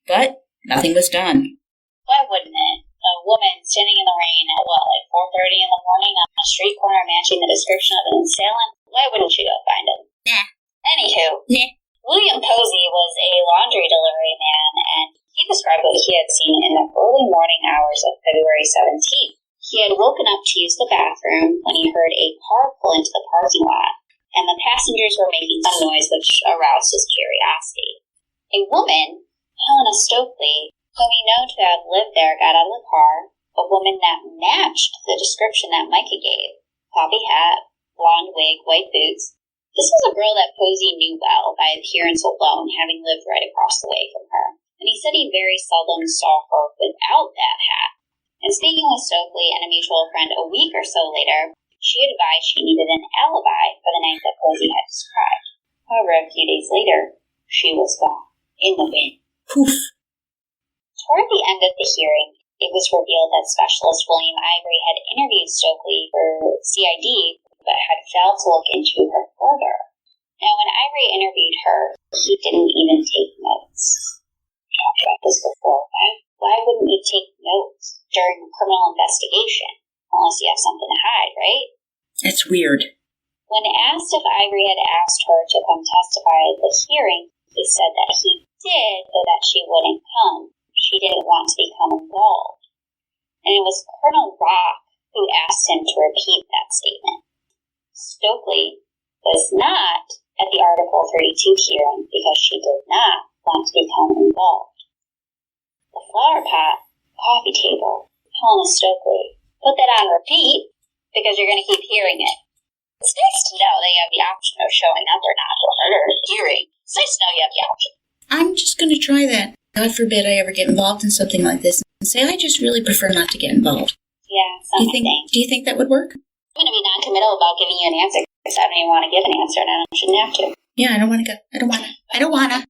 But nothing was done. Why wouldn't it? A woman standing in the rain at, 4:30 in the morning on a street corner matching the description of an assailant? Why wouldn't you go find him? Nah. Anywho, Nah. William Posey was a laundry delivery man, and he described what he had seen in the early morning hours of February 17th. He had woken up to use the bathroom when he heard a car pull into the parking lot, and the passengers were making some noise which aroused his curiosity. A woman, Helena Stokely, whom he known to have lived there, got out of the car, a woman that matched the description that Micah gave. Floppy hat, blonde wig, white boots. This was a girl that Posey knew well by appearance alone, having lived right across the way from her. And he said he very seldom saw her without that hat. And speaking with Stokely and a mutual friend a week or so later, she advised she needed an alibi for the night that Posey had described. However, a few days later, she was gone, in the wind. Poof. Toward the end of the hearing, it was revealed that Specialist William Ivory had interviewed Stokely for CID, but had failed to look into her further. Now, when Ivory interviewed her, he didn't even take notes. I've talked about this before. Why wouldn't you take notes during a criminal investigation? Unless you have something to hide, right? That's weird. When asked if Ivory had asked her to come testify at the hearing, he said that he did, but that she wouldn't come. She didn't want to become involved. And it was Colonel Rock who asked him to repeat that statement. Stokely was not at the Article 32 hearing because she did not want to become involved. The flower pot, coffee table, Helena Stokely, put that on repeat because you're going to keep hearing it. It's nice to know that you have the option of showing up or not to a murder hearing. It's nice to know you have the option. I'm just going to try that. God forbid I ever get involved in something like this and say, I just really prefer not to get involved. Yeah, Do you think that would work? I'm going to be non-committal about giving you an answer because I don't even want to give an answer and I shouldn't have to. Yeah, I don't want to go. I don't want to.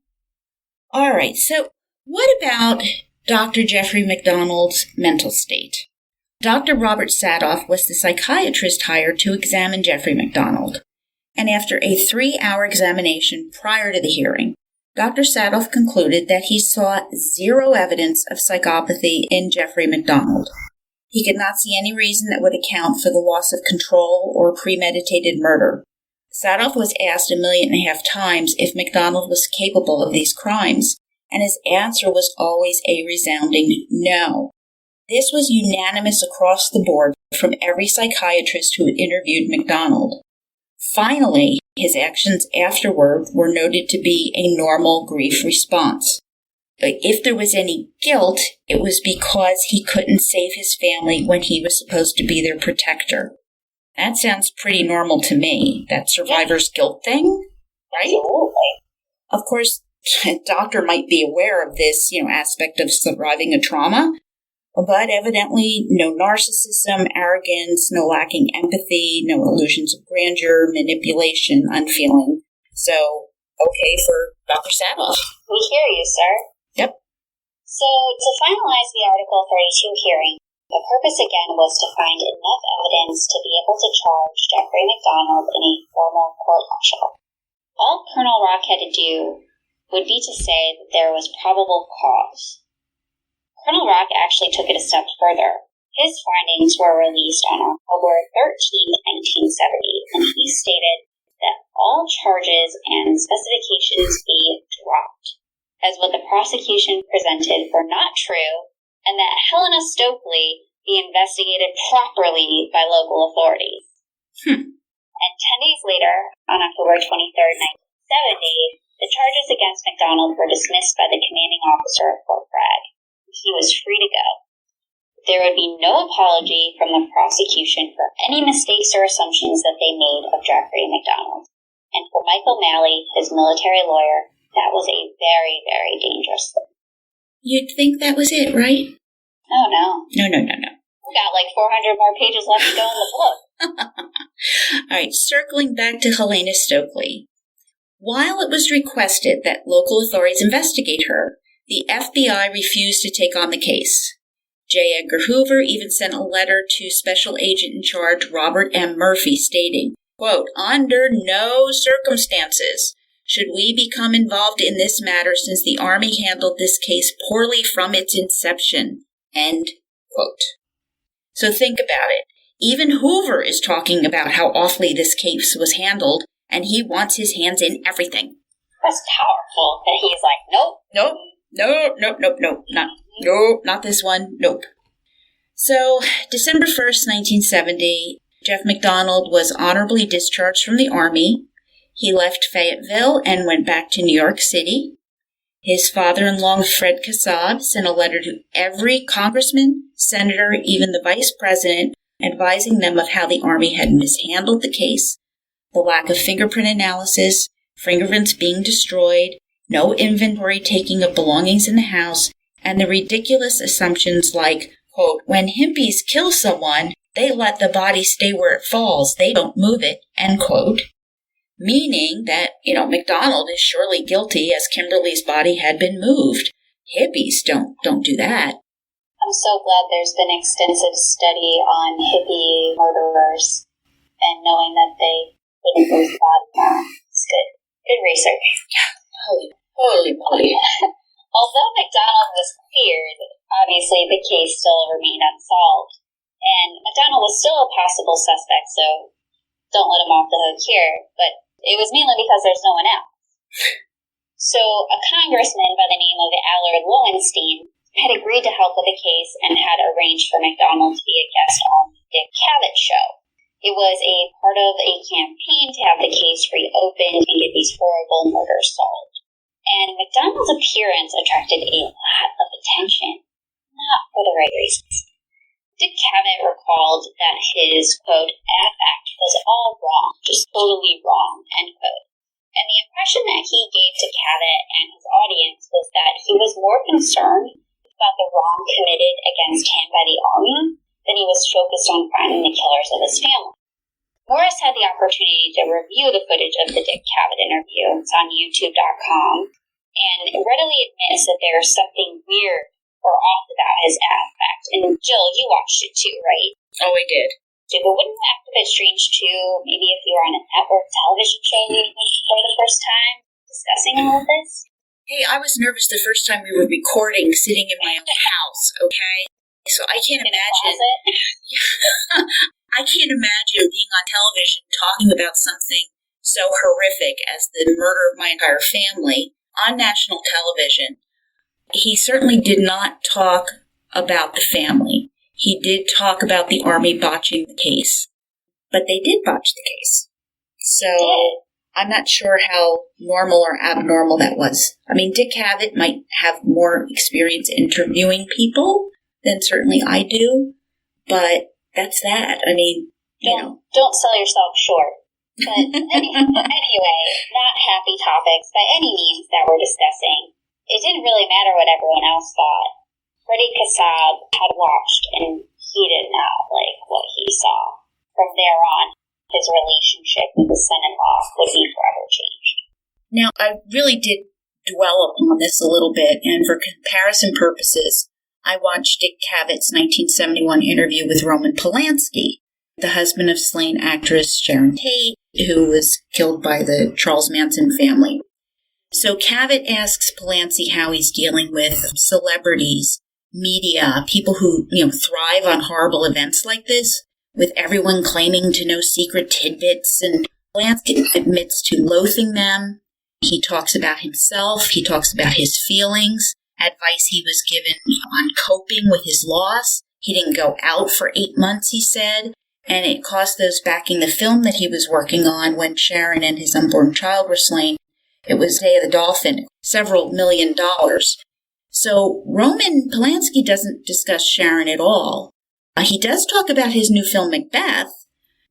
All right, so what about Dr. Jeffrey MacDonald's mental state? Dr. Robert Sadoff was the psychiatrist hired to examine Jeffrey MacDonald. And after a 3-hour examination prior to the hearing, Dr. Sadoff concluded that he saw zero evidence of psychopathy in Jeffrey MacDonald. He could not see any reason that would account for the loss of control or premeditated murder. Sadoff was asked 1.5 million times if MacDonald was capable of these crimes, and his answer was always a resounding no. This was unanimous across the board from every psychiatrist who interviewed MacDonald. Finally, his actions afterward were noted to be a normal grief response. But if there was any guilt, it was because he couldn't save his family when he was supposed to be their protector. That sounds pretty normal to me, that survivor's guilt thing, right? Absolutely. Of course, a doctor might be aware of this, aspect of surviving a trauma, but evidently no narcissism, arrogance, no lacking empathy, no illusions of grandeur, manipulation, unfeeling. So, okay for Dr. Sadoff. We hear you, sir. Yep. So, to finalize the Article 32 hearing, the purpose again was to find enough evidence to be able to charge Jeffrey MacDonald in a formal court-martial. All Colonel Rock had to do would be to say that there was probable cause. Colonel Rock actually took it a step further. His findings were released on October 13, 1970, and he stated that all charges and specifications be dropped, as what the prosecution presented were not true, and that Helena Stokely be investigated properly by local authorities. And 10 days later, on October 23, 1970, The charges against MacDonald were dismissed by the commanding officer of Fort Bragg. He was free to go. There would be no apology from the prosecution for any mistakes or assumptions that they made of Jeffrey MacDonald. And for Michael Malley, his military lawyer, that was a very, very dangerous thing. You'd think that was it, right? Oh, no. No. We got like 400 more pages left to go in the book. All right, circling back to Helena Stokely. While it was requested that local authorities investigate her, the FBI refused to take on the case. J. Edgar Hoover even sent a letter to Special Agent in Charge Robert M. Murphy stating, quote, "Under no circumstances should we become involved in this matter since the Army handled this case poorly from its inception." End quote. So think about it. Even Hoover is talking about how awfully this case was handled, and he wants his hands in everything. That's powerful that he's like, nope. Not this one. Nope. So, December 1st, 1970, Jeff MacDonald was honorably discharged from the Army. He left Fayetteville and went back to New York City. His father-in-law, Fred Kassab, sent a letter to every congressman, senator, even the vice president, advising them of how the Army had mishandled the case, the lack of fingerprint analysis, fingerprints being destroyed, no inventory taking of belongings in the house, and the ridiculous assumptions like, quote, "When hippies kill someone, they let the body stay where it falls. They don't move it," end quote. Meaning that, MacDonald is surely guilty as Kimberly's body had been moved. Hippies don't do that. I'm so glad there's been extensive study on hippie murderers and knowing that they didn't lose the body now. It's good. Good research. Yeah. Holy moly. Although MacDonald was cleared, obviously the case still remained unsolved. And MacDonald was still a possible suspect, so don't let him off the hook here. But it was mainly because there's no one else. So a congressman by the name of Allard Lowenstein had agreed to help with the case and had arranged for MacDonald to be a guest on the Dick Cavett show. It was a part of a campaign to have the case reopened and get these horrible murders solved. And MacDonald's appearance attracted a lot of attention, not for the right reasons. Dick Cavett recalled that his, quote, affect was all wrong, just totally wrong, end quote. And the impression that he gave to Cavett and his audience was that he was more concerned about the wrong committed against him by the Army than he was focused on finding the killers of his family. Morris had the opportunity to review the footage of the Dick Cavett interview. It's on YouTube.com, and readily admits that there is something weird or off about his affect. And Jill, you watched it too, right? Oh, I did. But wouldn't it act a bit strange too, maybe if you were on a network television show for the first time, discussing all of this? Hey, I was nervous the first time we were recording, sitting in my own house, okay? So I can't imagine. I can't imagine being on television talking about something so horrific as the murder of my entire family on national television. He certainly did not talk about the family. He did talk about the Army botching the case. But they did botch the case. So I'm not sure how normal or abnormal that was. I mean, Dick Cavett might have more experience interviewing people than certainly I do. But that's that. I mean, Don't sell yourself short. But anyway, not happy topics by any means that we're discussing. It didn't really matter what everyone else thought. Freddie Kassab had watched, and he did not like what he saw. From there on, his relationship with his son-in-law would be forever changed. Now, I really did dwell on this a little bit, and for comparison purposes, I watched Dick Cavett's 1971 interview with Roman Polanski, the husband of slain actress Sharon Tate, who was killed by the Charles Manson family. So Cavett asks Polanski how he's dealing with celebrities, media, people who, thrive on horrible events like this, with everyone claiming to know secret tidbits, and Polanski admits to loathing them. He talks about himself, he talks about his feelings, advice he was given on coping with his loss. He didn't go out for 8 months, he said, and it cost those backing the film that he was working on when Sharon and his unborn child were slain It was Day of the Dolphin, several $1 million. So Roman Polanski doesn't discuss Sharon at all. He does talk about his new film, Macbeth.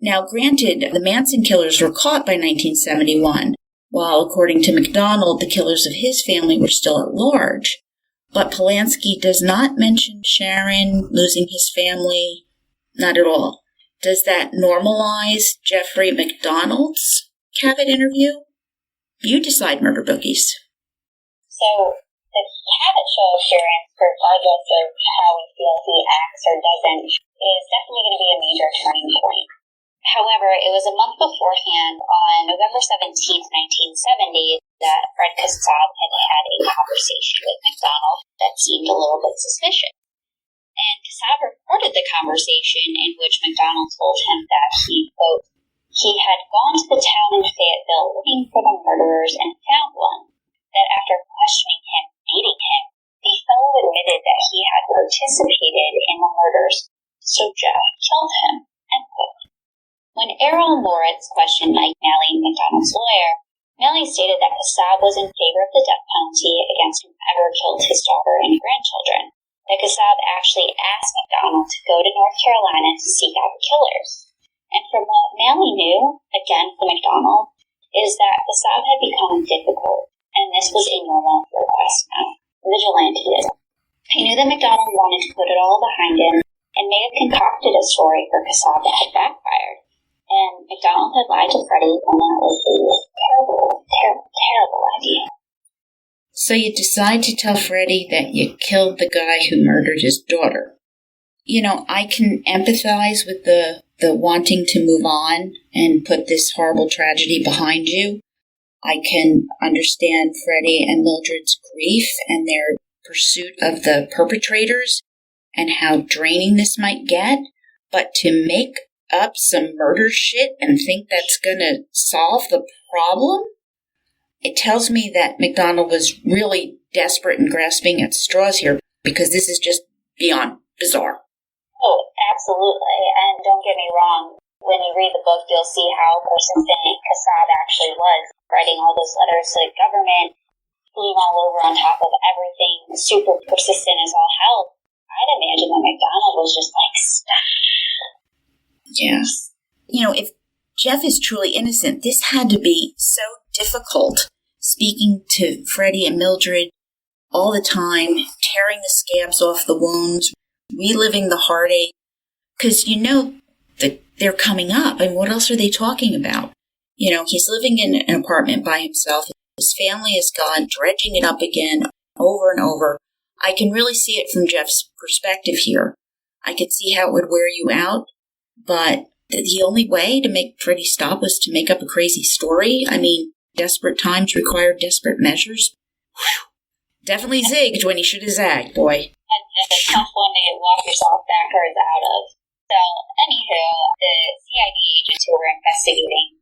Now, granted, the Manson killers were caught by 1971, while, according to MacDonald, the killers of his family were still at large. But Polanski does not mention Sharon losing his family. Not at all. Does that normalize Jeffrey MacDonald's Capt interview? You decide, murder bookies. So, the habit show appearance, regardless of how we feel he acts or doesn't, is definitely going to be a major turning point. However, it was a month beforehand, on November 17th, 1970, that Fred Capt had a conversation with MacDonald that seemed a little bit suspicious. And Capt reported the conversation in which MacDonald told him that he, quote, he had gone to the town in Fayetteville looking for the murderers and found one. That after questioning him, beating him, the fellow admitted that he had participated in the murders, so Jeff killed him, end quote. When Errol Morris questioned Mike Malley, MacDonald's lawyer, Malley stated that Capt was in favor of the death penalty against whoever killed his daughter and grandchildren. That Capt actually asked MacDonald to go to North Carolina to seek out the killers. And from what Malley knew, again from MacDonald, is that Capt had become difficult. And this was a normal request now. Vigilantism. He knew that MacDonald wanted to put it all behind him and may have concocted a story for Capt that had backfired. And MacDonald had lied to Freddie, and that was a terrible, terrible, terrible idea. So you decide to tell Freddie that you killed the guy who murdered his daughter. You know, I can empathize with the wanting to move on and put this horrible tragedy behind you. I can understand Freddie and Mildred's grief and their pursuit of the perpetrators and how draining this might get, but to make up some murder shit and think that's gonna solve the problem? It tells me that MacDonald was really desperate and grasping at straws here, because this is just beyond bizarre. Oh, absolutely. And don't get me wrong, when you read the book, you'll see how persistent Capt actually was, writing all those letters to the government, being all over on top of everything, super persistent as all hell. I'd imagine that MacDonald was just like, stop. Yeah. You know, if Jeff is truly innocent, this had to be so difficult, speaking to Freddie and Mildred all the time, tearing the scabs off the wounds, reliving the heartache, because you know that they're coming up, and what else are they talking about? You know, he's living in an apartment by himself. His family is gone, dredging it up again over and over. I can really see it from Jeff's perspective here. I could see how it would wear you out, but the only way to make Freddie stop was to make up a crazy story. I mean, desperate times require desperate measures. Whew. Definitely zigged when he should have zagged, boy. That's a tough one to walk yourself backwards out of. So, anywho, the CID agents who were investigating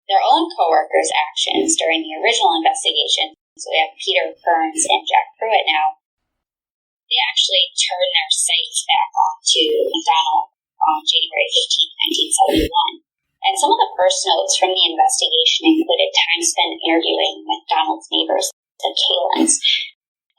their own co-workers' actions during the original investigation, so we have Peter Kearns and Jack Pruitt now, they actually turned their sights back onto MacDonald on January 15, 1971. And some of the first notes from the investigation included time spent interviewing MacDonald's neighbors, the Kalins.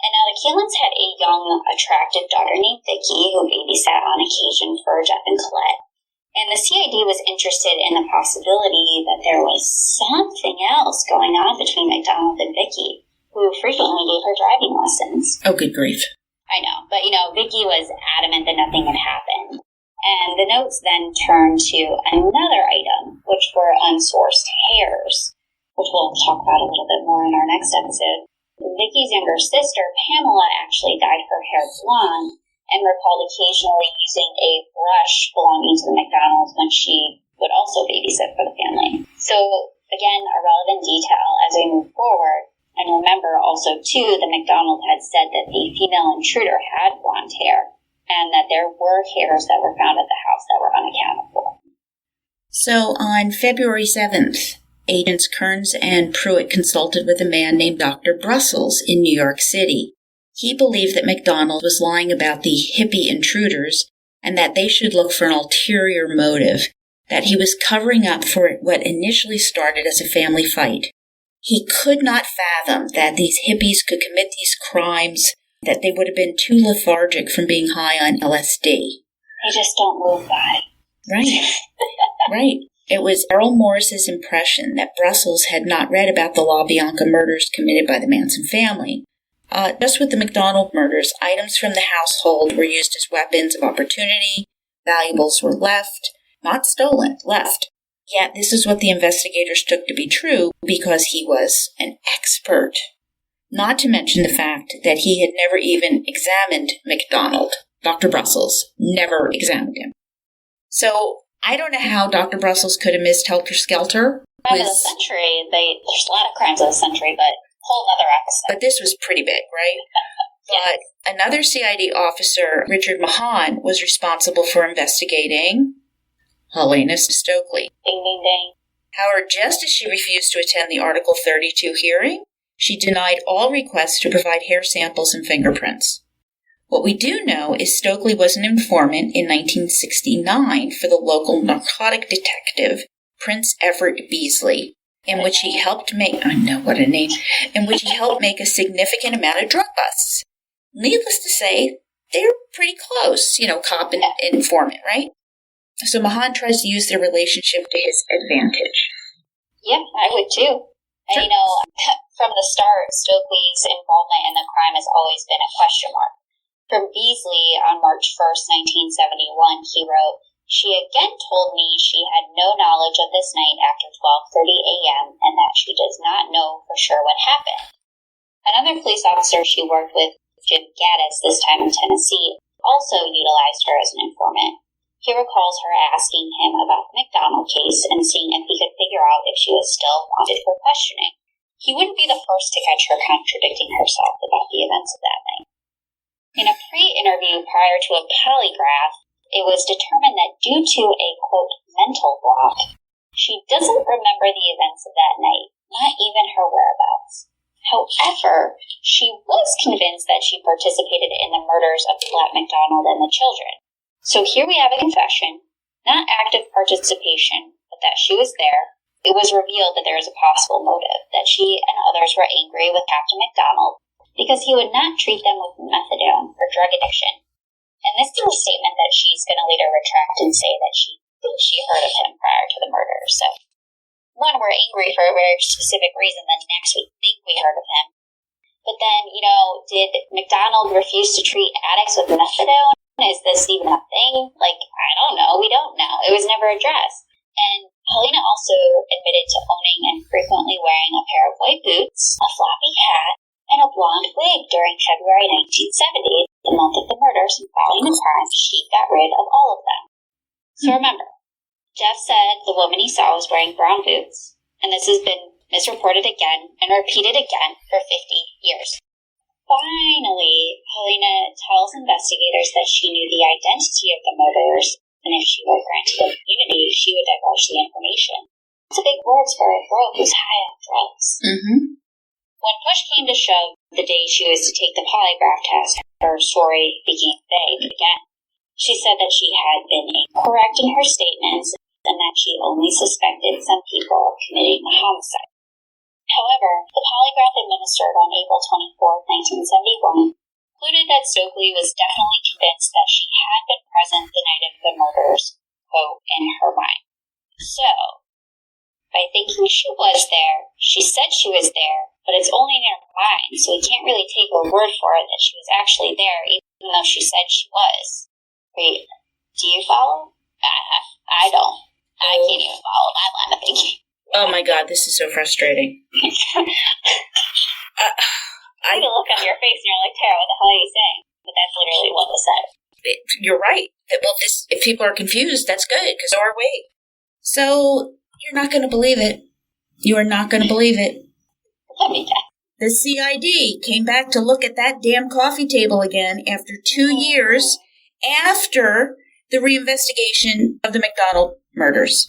And now the Kalins had a young, attractive daughter named Vicky who babysat on occasion for Jeff and Collette. And the CID was interested in the possibility that there was something else going on between MacDonald and Vicky, who frequently gave her driving lessons. Oh, good grief. I know, but Vicky was adamant that nothing had happened. And the notes then turned to another item, which were unsourced hairs, which we'll talk about a little bit more in our next episode. Vicky's younger sister, Pamela, actually dyed her hair blonde and recalled occasionally using a brush belonging to the MacDonalds when she would also babysit for the family. So, again, a relevant detail as we move forward. And remember also, too, the MacDonald had said that the female intruder had blonde hair and that there were hairs that were found at the house that were unaccounted for. So, on February 7th, Agents Kearns and Pruitt consulted with a man named Dr. Brussels in New York City. He believed that MacDonald was lying about the hippie intruders and that they should look for an ulterior motive, that he was covering up for what initially started as a family fight. He could not fathom that these hippies could commit these crimes, that they would have been too lethargic from being high on LSD. They just don't move by. Right. Right. It was Errol Morris's impression that Brussels had not read about the La Bianca murders committed by the Manson family. Just with the MacDonald murders, items from the household were used as weapons of opportunity. Valuables were left, not stolen, left. Yet this is what the investigators took to be true because he was an expert. Not to mention the fact that he had never even examined MacDonald. Dr. Brussels never examined him. So I don't know how Dr. Brussels could have missed Helter Skelter. Crime of the century. There's a lot of crimes of the century, but whole other episode. But this was pretty big, right? Yeah. But another CID officer, Richard Mahan, was responsible for investigating Helena Stokely. Ding, ding, ding. However, just as she refused to attend the Article 32 hearing, she denied all requests to provide hair samples and fingerprints. What we do know is Stokely was an informant in 1969 for the local narcotic detective, Prince Everett Beasley, in which he helped make, in which he helped make a significant amount of drug busts. Needless to say, they're pretty close, cop and informant, right? So Mahan tries to use their relationship to his advantage. Yeah, I would too. And from the start, Stokely's involvement in the crime has always been a question mark. From Beasley on March 1st, 1971, he wrote, "She again told me she had no knowledge of this night after 12:30 a.m. and that she does not know for sure what happened." Another police officer she worked with, Jim Gaddis, this time in Tennessee, also utilized her as an informant. He recalls her asking him about the MacDonald case and seeing if he could figure out if she was still wanted for questioning. He wouldn't be the first to catch her contradicting herself about the events of that night. In a pre-interview prior to a polygraph, it was determined that due to a, quote, mental block, she doesn't remember the events of that night, not even her whereabouts. However, she was convinced that she participated in the murders of Collette MacDonald and the children. So here we have a confession, not active participation, but that she was there. It was revealed that there was a possible motive, that she and others were angry with Captain MacDonald because he would not treat them with methadone for drug addiction. And this is a statement that she's going to later retract and say that she thinks she heard of him prior to the murder. So, one, we're angry for a very specific reason, then next we think we heard of him. But then, did MacDonald refuse to treat addicts with methadone? Is this even a thing? I don't know. We don't know. It was never addressed. And Helena also admitted to owning and frequently wearing a pair of white boots, a floppy hat, and a blonde wig during February 1970, the month of the murders, and following the crime, she got rid of all of them. So remember, Jeff said the woman he saw was wearing brown boots, and this has been misreported again and repeated again for 50 years. Finally, Helena tells investigators that she knew the identity of the murderers, and if she were granted immunity, she would divulge the information. That's a big word for a girl who's high on drugs. Mm-hmm. When push came to shove, the day she was to take the polygraph test, her story became vague again. She said that she had been incorrect in her statements and that she only suspected some people of committing the homicide. However, the polygraph administered on April 24, 1971, concluded that Stokely was definitely convinced that she had been present the night of the murders, quote, in her mind. So, by thinking she was there, she said she was there, but it's only in her mind, so we can't really take her word for it that she was actually there, even though she said she was. Wait, do you follow? I don't. I can't even follow my line of thinking. Oh my God, this is so frustrating. I can look on your face and you're like, Tara, what the hell are you saying? But that's literally what was said. You're right. Well, if people are confused, that's good, because so are we. So, you're not going to believe it. You are not going to believe it. Let me guess. The CID came back to look at that damn coffee table again after 2 years after the reinvestigation of the MacDonald murders.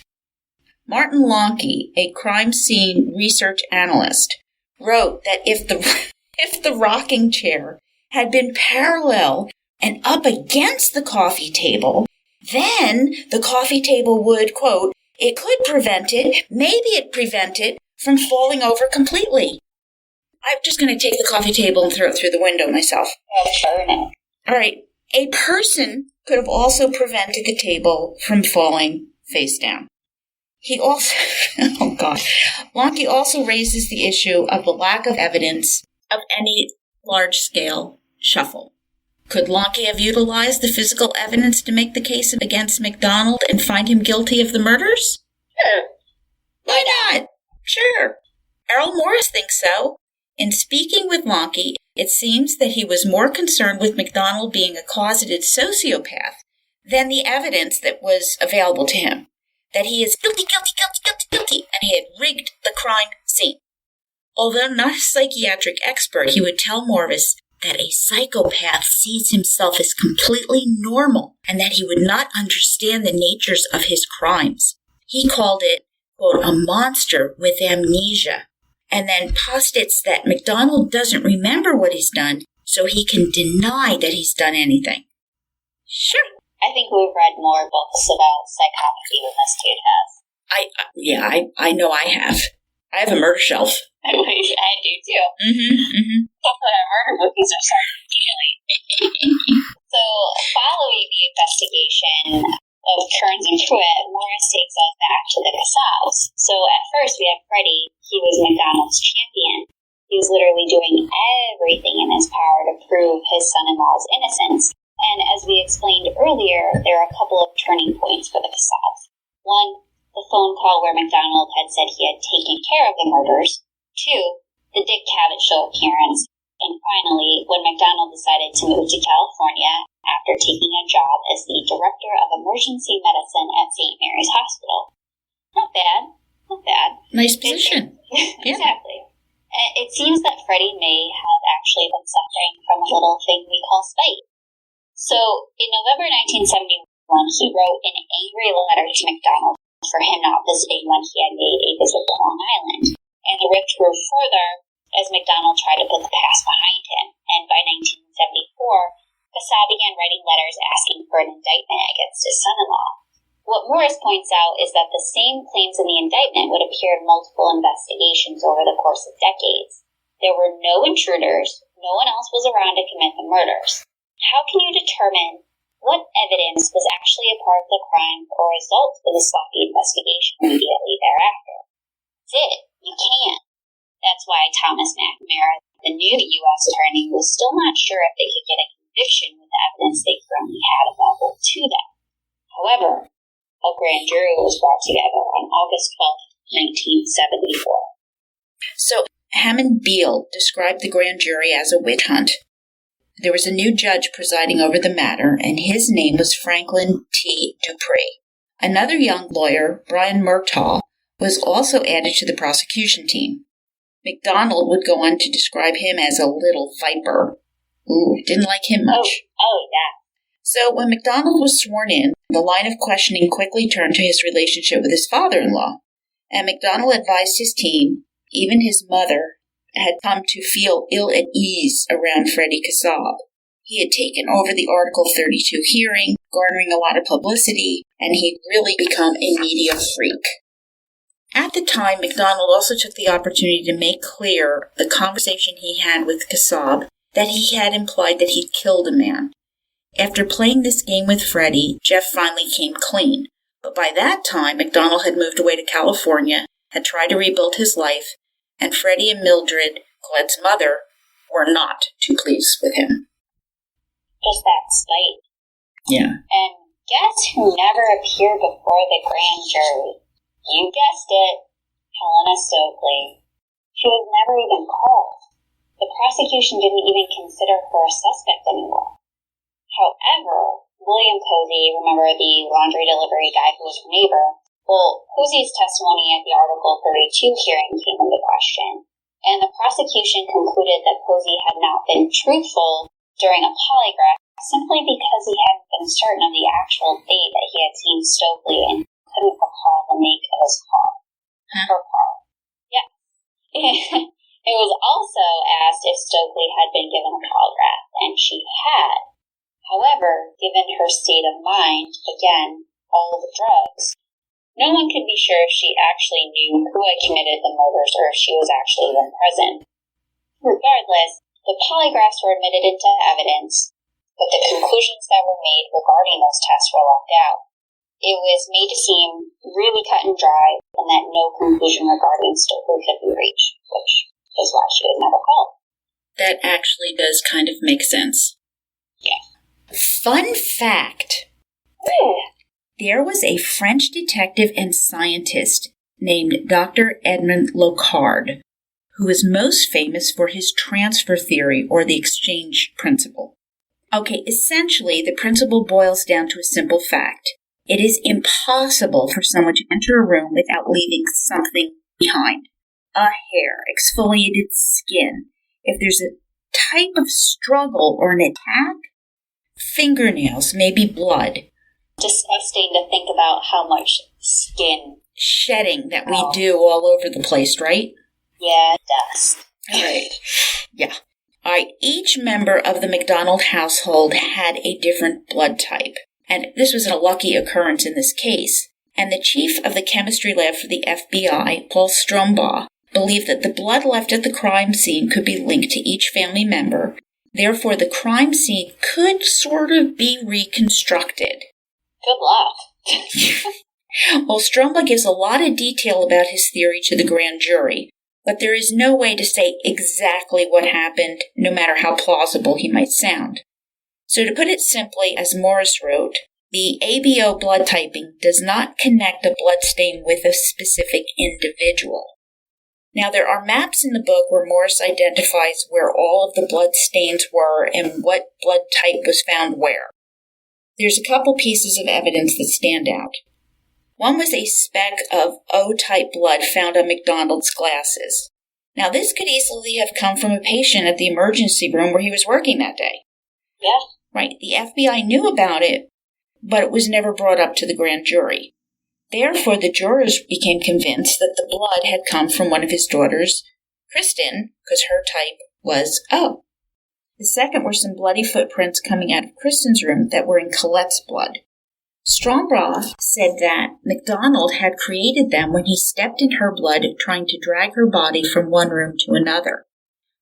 Martin Lonke, a crime scene research analyst, wrote that if the rocking chair had been parallel and up against the coffee table, then the coffee table would, quote, it could prevent it, maybe it prevented from falling over completely. I'm just going to take the coffee table and throw it through the window myself. Oh, sure. All right. A person could have also prevented the table from falling face down. He also, oh God, Lonke also raises the issue of the lack of evidence of any large-scale shuffle. Could Lonke have utilized the physical evidence to make the case against MacDonald and find him guilty of the murders? Sure. Why not? Sure. Errol Morris thinks so. In speaking with Lonke, it seems that he was more concerned with MacDonald being a closeted sociopath than the evidence that was available to him, that he is guilty, and he had rigged the crime scene. Although not a psychiatric expert, he would tell Morris that a psychopath sees himself as completely normal and that he would not understand the natures of his crimes. He called it, quote, a monster with amnesia, and then posits that MacDonald doesn't remember what he's done, so he can deny that he's done anything. Sure. I think we've read more books about psychopathy than this dude has. I know I have. I have a murder shelf. I do too. Hopefully our murder bookies are starting daily. So, following the investigation of Kearns and Pruitt, Morris takes us back to the Cassavs. So, at first we have Freddie. He was MacDonald's champion. He was literally doing everything in his power to prove his son-in-law's innocence. And as we explained earlier, there are a couple of turning points for the Cassavs. One, the phone call where MacDonald had said he had taken care of the murders. Two, the Dick Cavett show appearance. And finally, when MacDonald decided to move to California after taking a job as the director of emergency medicine at St. Mary's Hospital. Not bad. Nice position. Exactly. It seems that Freddie may have actually been suffering from a little thing we call spite. So, in November 1971, he wrote an angry letter to MacDonald for him not visiting when he had made a visit to Long Island. And the rift grew further as MacDonald tried to put the past behind him. And by 1974, Cassab began writing letters asking for an indictment against his son-in-law. What Morris points out is that the same claims in the indictment would appear in multiple investigations over the course of decades. There were no intruders, no one else was around to commit the murders. How can you determine what evidence was actually a part of the crime or result of the sloppy investigation immediately thereafter? That's it. You can't. That's why Thomas McNamara, the new U.S. attorney, was still not sure if they could get a conviction with the evidence they currently had available to them. However, a grand jury was brought together on August 12, 1974. So, Hammond Beale described the grand jury as a witch hunt. There was a new judge presiding over the matter, and his name was Franklin T. Dupree. Another young lawyer, Brian Murtaugh, was also added to the prosecution team. MacDonald would go on to describe him as a little viper. Ooh, didn't like him much. Oh, yeah. So when MacDonald was sworn in, the line of questioning quickly turned to his relationship with his father-in-law, and MacDonald advised his team, even his mother, had come to feel ill at ease around Freddie Cassab. He had taken over the Article 32 hearing, garnering a lot of publicity, and he'd really become a media freak. At the time, MacDonald also took the opportunity to make clear the conversation he had with Cassab that he had implied that he'd killed a man. After playing this game with Freddie, Jeff finally came clean. But by that time, MacDonald had moved away to California, had tried to rebuild his life, and Freddie and Mildred, Colette's mother, were not too pleased with him. Just that spite. Yeah. And guess who never appeared before the grand jury? You guessed it, Helena Stokely. She was never even called. The prosecution didn't even consider her a suspect anymore. However, William Posey, remember the laundry delivery guy who was her neighbor? Well, Posey's testimony at the Article 32 hearing came into question, and the prosecution concluded that Posey had not been truthful during a polygraph simply because he hadn't been certain of the actual date that he had seen Stokely and couldn't recall the make of his car. Her car. Yeah. It was also asked if Stokely had been given a polygraph, and she had. However, given her state of mind, again, all the drugs, no one could be sure if she actually knew who had committed the murders or if she was actually even present. Regardless, the polygraphs were admitted into evidence, but the conclusions that were made regarding those tests were left out. It was made to seem really cut and dry, and that no conclusion regarding Stoker could be reached, which is why she was never called. That actually does kind of make sense. Yeah. Fun fact. There was a French detective and scientist named Dr. Edmond Locard, who is most famous for his transfer theory or the exchange principle. Okay, essentially, the principle boils down to a simple fact. It is impossible for someone to enter a room without leaving something behind. A hair, exfoliated skin. If there's a type of struggle or an attack, fingernails, maybe blood. Disgusting to think about how much skin shedding that we do all over the place, right? Yeah, dust. Right. Yeah. All right. Each member of the MacDonald household had a different blood type. And this was a lucky occurrence in this case. And the chief of the chemistry lab for the FBI, Paul Strombaugh, believed that the blood left at the crime scene could be linked to each family member. Therefore, the crime scene could sort of be reconstructed. Good luck. Well, Strombaugh gives a lot of detail about his theory to the grand jury, but there is no way to say exactly what happened, no matter how plausible he might sound. So to put it simply, as Morris wrote, the ABO blood typing does not connect a blood stain with a specific individual. Now, there are maps in the book where Morris identifies where all of the blood stains were and what blood type was found where. There's a couple pieces of evidence that stand out. One was a speck of O-type blood found on MacDonald's glasses. Now, this could easily have come from a patient at the emergency room where he was working that day. Yeah. Right. The FBI knew about it, but it was never brought up to the grand jury. Therefore, the jurors became convinced that the blood had come from one of his daughters, Kristen, because her type was O. The second were some bloody footprints coming out of Kristen's room that were in Colette's blood. Strombaugh said that MacDonald had created them when he stepped in her blood trying to drag her body from one room to another.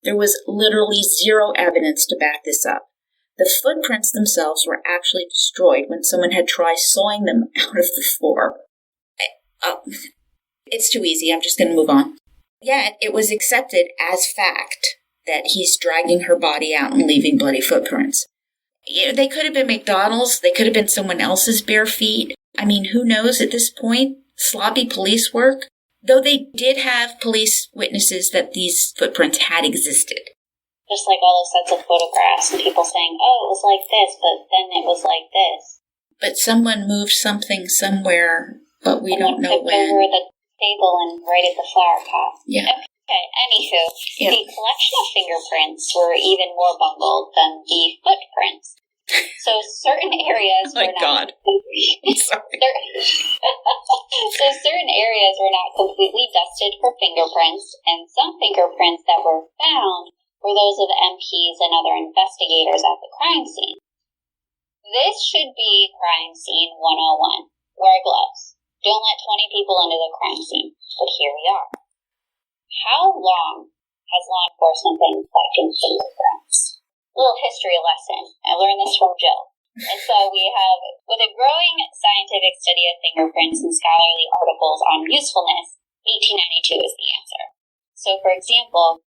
There was literally zero evidence to back this up. The footprints themselves were actually destroyed when someone had tried sawing them out of the floor. It's too easy. I'm just going to move on. Yet, it was accepted as fact that he's dragging her body out and leaving bloody footprints. They could have been MacDonald's. They could have been someone else's bare feet. I mean, who knows at this point? Sloppy police work. Though they did have police witnesses that these footprints had existed. Just like all those sets of photographs and people saying, oh, it was like this, but then it was like this. But someone moved something somewhere, but we don't know when. Over the table and right at the flower pot. Yeah. Okay, anywho, the collection of fingerprints were even more bungled than the footprints. So certain areas were not so certain areas were not completely dusted for fingerprints, and some fingerprints that were found were those of MPs and other investigators at the crime scene. This should be crime scene 101. Wear gloves. Don't let 20 people into the crime scene. But here we are. How long has law enforcement been collecting fingerprints? A little history lesson. I learned this from Jill. And so we have, with a growing scientific study of fingerprints and scholarly articles on usefulness, 1892 is the answer. So, for example,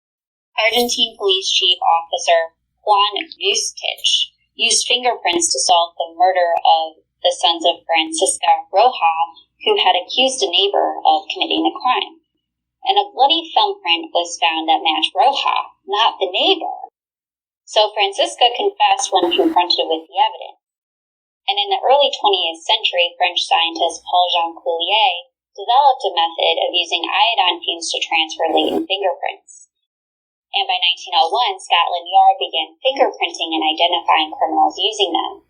Argentine Police Chief Officer Juan Bustich used fingerprints to solve the murder of the sons of Francisca Roja, who had accused a neighbor of committing the crime. And a bloody thumbprint was found that matched Roja, not the neighbor. So Francisca confessed when confronted with the evidence. And in the early 20th century, French scientist Paul-Jean Coulier developed a method of using iodine fumes to transfer latent fingerprints. And by 1901, Scotland Yard began fingerprinting and identifying criminals using them.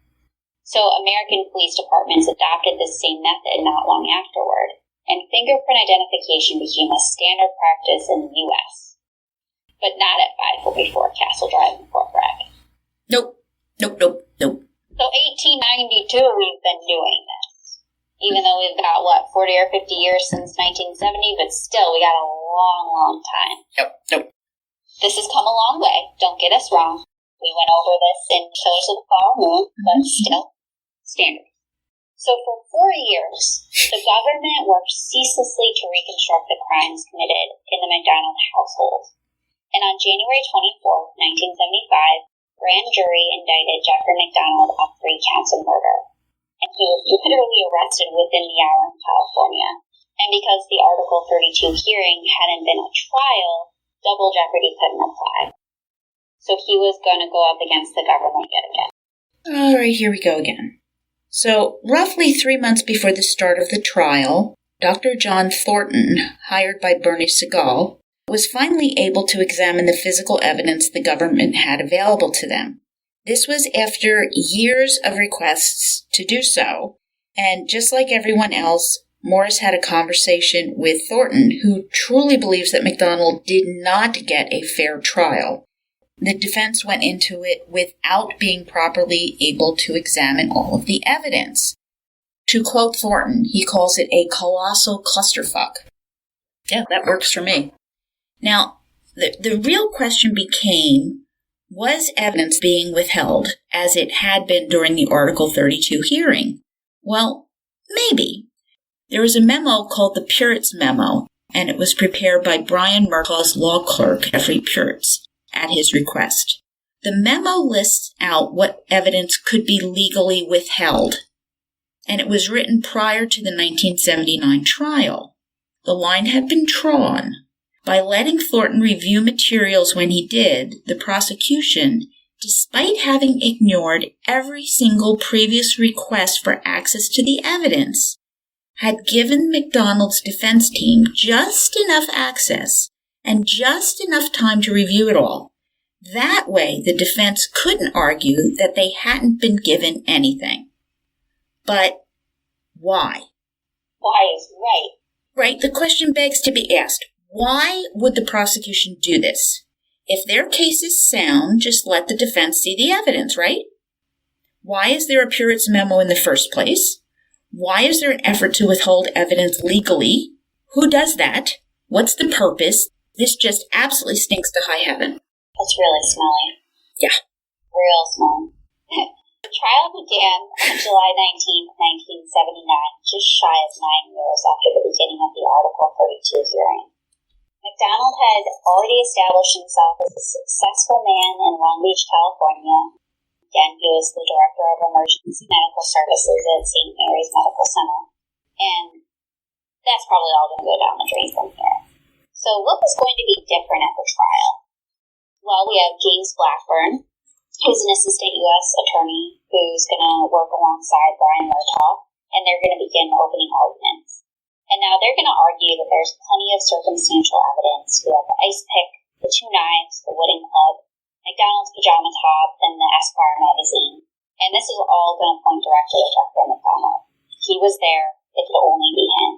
So American police departments adopted this same method not long afterward, and fingerprint identification became a standard practice in the U.S. But not at 5 or before Castle Drive in Fort Bragg. Nope. So 1892 we've been doing this, even though we've got, 4 40 or 50 years since 1970, but still, we got a long, long time. Yep. This has come a long way. Don't get us wrong. We went over this in Killers of the Flower Moon, but still, standard. So for 4 years, the government worked ceaselessly to reconstruct the crimes committed in the MacDonald household. And on January 24, 1975, grand jury indicted Jeffrey MacDonald on 3 counts of murder. And he was literally arrested within the hour in California. And because the Article 32 hearing hadn't been a trial, double jeopardy couldn't apply. So he was going to go up against the government yet again. All right, here we go again. So, roughly 3 months before the start of the trial, Dr. John Thornton, hired by Bernie Segal, was finally able to examine the physical evidence the government had available to them. This was after years of requests to do so, and just like everyone else, Morris had a conversation with Thornton, who truly believes that MacDonald did not get a fair trial. The defense went into it without being properly able to examine all of the evidence. To quote Thornton, he calls it a colossal clusterfuck. Yeah, that works for me. Now, the real question became, was evidence being withheld as it had been during the Article 32 hearing? Well, maybe. There was a memo called the Purett's Memo, and it was prepared by Brian Murtaugh's law clerk, Jeffrey Puretz, at his request. The memo lists out what evidence could be legally withheld, and it was written prior to the 1979 trial. The line had been drawn. By letting Thornton review materials when he did, the prosecution, despite having ignored every single previous request for access to the evidence, had given MacDonald's defense team just enough access and just enough time to review it all. That way, the defense couldn't argue that they hadn't been given anything. But why? Why is right. Right, the question begs to be asked. Why would the prosecution do this? If their case is sound, just let the defense see the evidence, right? Why is there a Purett's memo in the first place? Why is there an effort to withhold evidence legally? Who does that? What's the purpose? This just absolutely stinks to high heaven. That's really smelly. Yeah. Real smelly. The trial began on July 19, 1979, just shy of 9 years after the beginning of the Article 32 hearing. MacDonald had already established himself as a successful man in Long Beach, California. Again, he was the director of emergency medical services at St. Mary's Medical Center. And that's probably all going to go down the drain from here. So what was going to be different at the trial? Well, we have James Blackburn, who's an assistant U.S. attorney who's going to work alongside Brian Murtaugh, and they're going to begin opening arguments. And now they're going to argue that there's plenty of circumstantial evidence. We have the ice pick, the 2 knives, the wooden club, MacDonald's pajama top, and the Esquire magazine. And this is all going to point directly at Jeffrey MacDonald. He was there. It could only be him.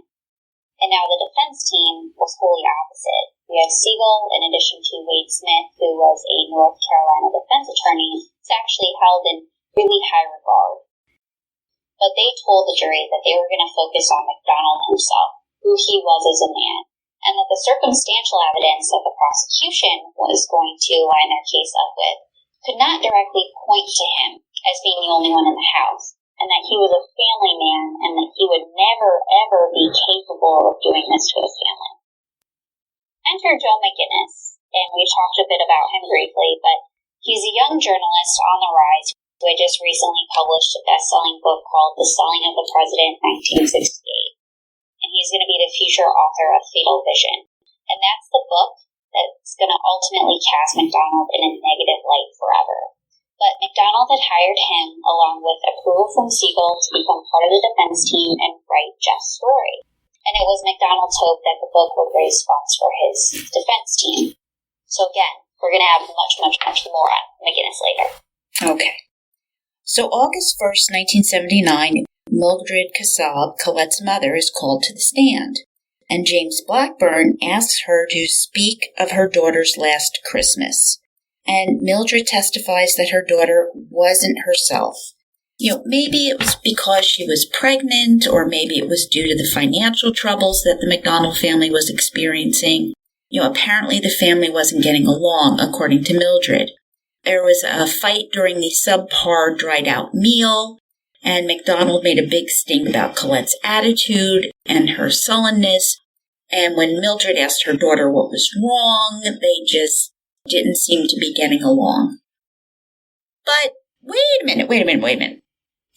And now the defense team was wholly opposite. We have Siegel, in addition to Wade Smith, who was a North Carolina defense attorney, who's actually held in really high regard. But they told the jury that they were going to focus on MacDonald himself, who he was as a man, and that the circumstantial evidence that the prosecution was going to line their case up with could not directly point to him as being the only one in the house, and that he was a family man, and that he would never, ever be capable of doing this to his family. Enter Joe McGinnis, and we talked a bit about him briefly, but he's a young journalist on the rise who had just recently published a best-selling book called The Selling of the President, 1968. And he's going to be the future author of Fatal Vision. And that's the book that's going to ultimately cast MacDonald in a negative light forever. But MacDonald had hired him, along with approval from Siegel, to become part of the defense team and write Jeff's story. And it was MacDonald's hope that the book would raise funds for his defense team. So again, we're going to have much more on McGinnis later. Okay. So August 1st, 1979, Mildred Kassab, Collette's mother, is called to the stand, and James Blackburn asks her to speak of her daughter's last Christmas. And Mildred testifies that her daughter wasn't herself. Maybe it was because she was pregnant, or maybe it was due to the financial troubles that the MacDonald family was experiencing. Apparently the family wasn't getting along, according to Mildred. There was a fight during the subpar dried-out meal, and MacDonald made a big stink about Colette's attitude and her sullenness. And when Mildred asked her daughter what was wrong, they just didn't seem to be getting along. But wait a minute.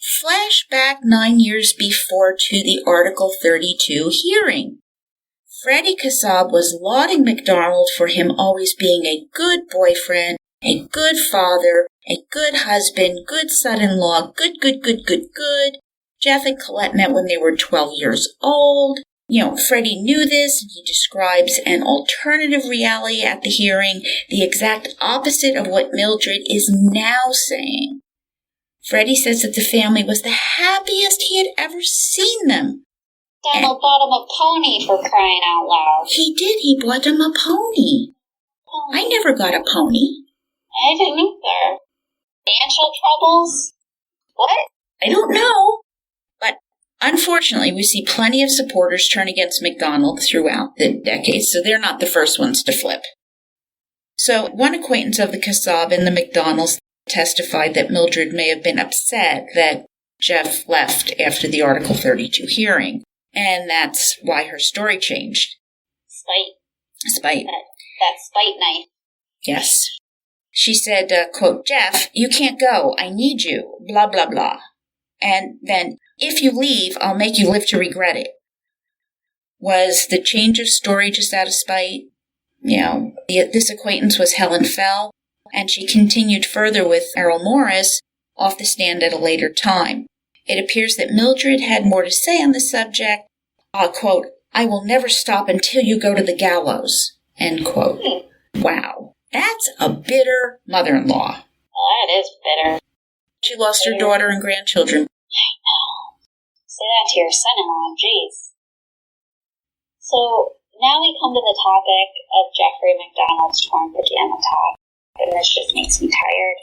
Flashback 9 years before to the Article 32 hearing. Freddie Kassab was lauding MacDonald for him always being a good boyfriend, a good father, a good husband, good son-in-law, good. Jeff and Collette met when they were 12 years old. Freddie knew this. He describes an alternative reality at the hearing, the exact opposite of what Mildred is now saying. Freddie says that the family was the happiest he had ever seen them. Donald bought him a pony, for crying out loud. He did. He bought him a pony. I never got a pony. I didn't either. Financial troubles? What? I don't know. But unfortunately, we see plenty of supporters turn against MacDonald throughout the decades, so they're not the first ones to flip. So one acquaintance of the Kassab and the MacDonalds testified that Mildred may have been upset that Jeff left after the Article 32 hearing, and that's why her story changed. Spite. That spite knife. Yes. She said, quote, "Jeff, you can't go. I need you. Blah, blah, blah. And then, if you leave, I'll make you live to regret it." Was the change of story just out of spite? This acquaintance was Helen Fell, and she continued further with Errol Morris off the stand at a later time. It appears that Mildred had more to say on the subject. Quote, "I will never stop until you go to the gallows." End quote. Wow. That's a bitter mother-in-law. That is bitter. She lost her daughter and grandchildren. I know. Say that to your son-in-law, jeez. So, now we come to the topic of Jeffrey MacDonald's torn pajama top, and this just makes me tired.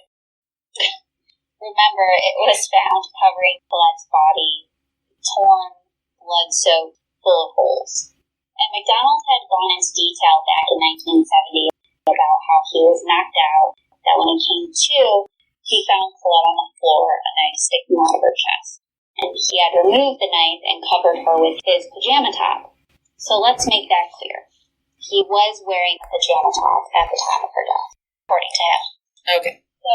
Remember, it was found covering Colette's body, torn, blood-soaked, full of holes. And MacDonald had gone into detail back in 1970 about how he was knocked out, that when he came to, he found Collette on the floor, a knife sticking out of her chest. And he had removed the knife and covered her with his pajama top. So let's make that clear. He was wearing a pajama top at the time of her death, according to him. Okay. So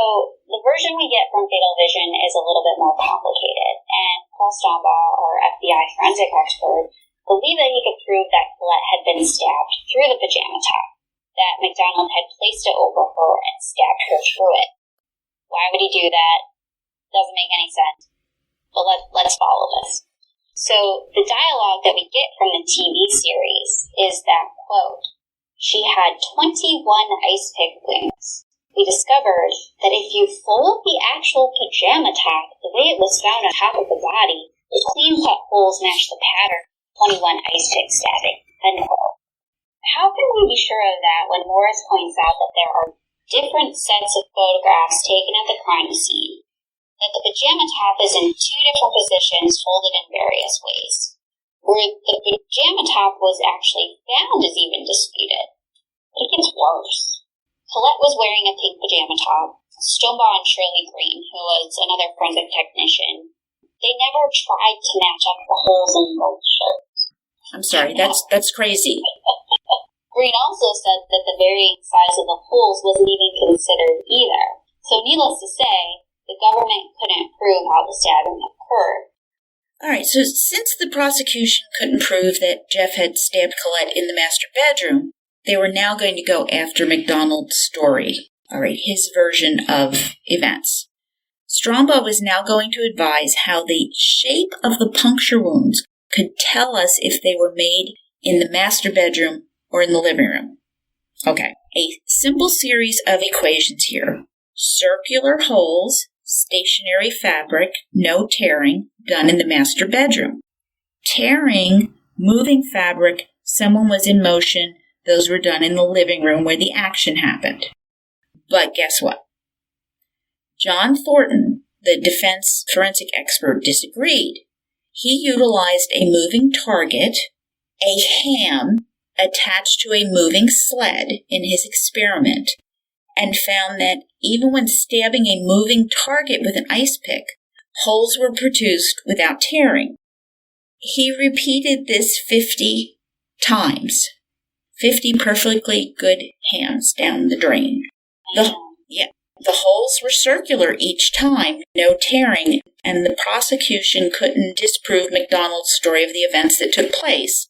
the version we get from Fatal Vision is a little bit more complicated, and Paul Stombaugh, our FBI forensic expert, believed that he could prove that Collette had been stabbed through the pajama top, that MacDonald had placed it over her and stabbed her through it. Why would he do that? Doesn't make any sense. But let's follow this. So the dialogue that we get from the TV series is that, quote, "She had 21 ice pick wounds. We discovered that if you fold the actual pajama top the way it was found on top of the body, the clean-cut holes match the pattern of 21 ice pick stabbing." End quote. How can we be sure of that when Morris points out that there are different sets of photographs taken at the crime scene, that the pajama top is in 2 different positions folded in various ways? Where the pajama top was actually found is even disputed. But it gets worse. Collette was wearing a pink pajama top. Stombaugh and Shirley Green, who was another forensic technician, they never tried to match up the holes in both shirts. I'm sorry, that's crazy. Green also said that the varying size of the holes wasn't even considered either. So needless to say, the government couldn't prove how the stabbing occurred. All right, so since the prosecution couldn't prove that Jeff had stabbed Collette in the master bedroom, they were now going to go after MacDonald's story. All right, his version of events. Stombaugh was now going to advise how the shape of the puncture wounds could tell us if they were made in the master bedroom or in the living room. Okay, a simple series of equations here. Circular holes, stationary fabric, no tearing, done in the master bedroom. Tearing, moving fabric, someone was in motion, those were done in the living room where the action happened. But guess what? John Thornton, the defense forensic expert disagreed. He utilized a moving target, a ham attached to a moving sled in his experiment, and found that even when stabbing a moving target with an ice pick, holes were produced without tearing. He repeated this 50 times. 50 perfectly good hams down the drain. The holes were circular each time, no tearing, and the prosecution couldn't disprove MacDonald's story of the events that took place.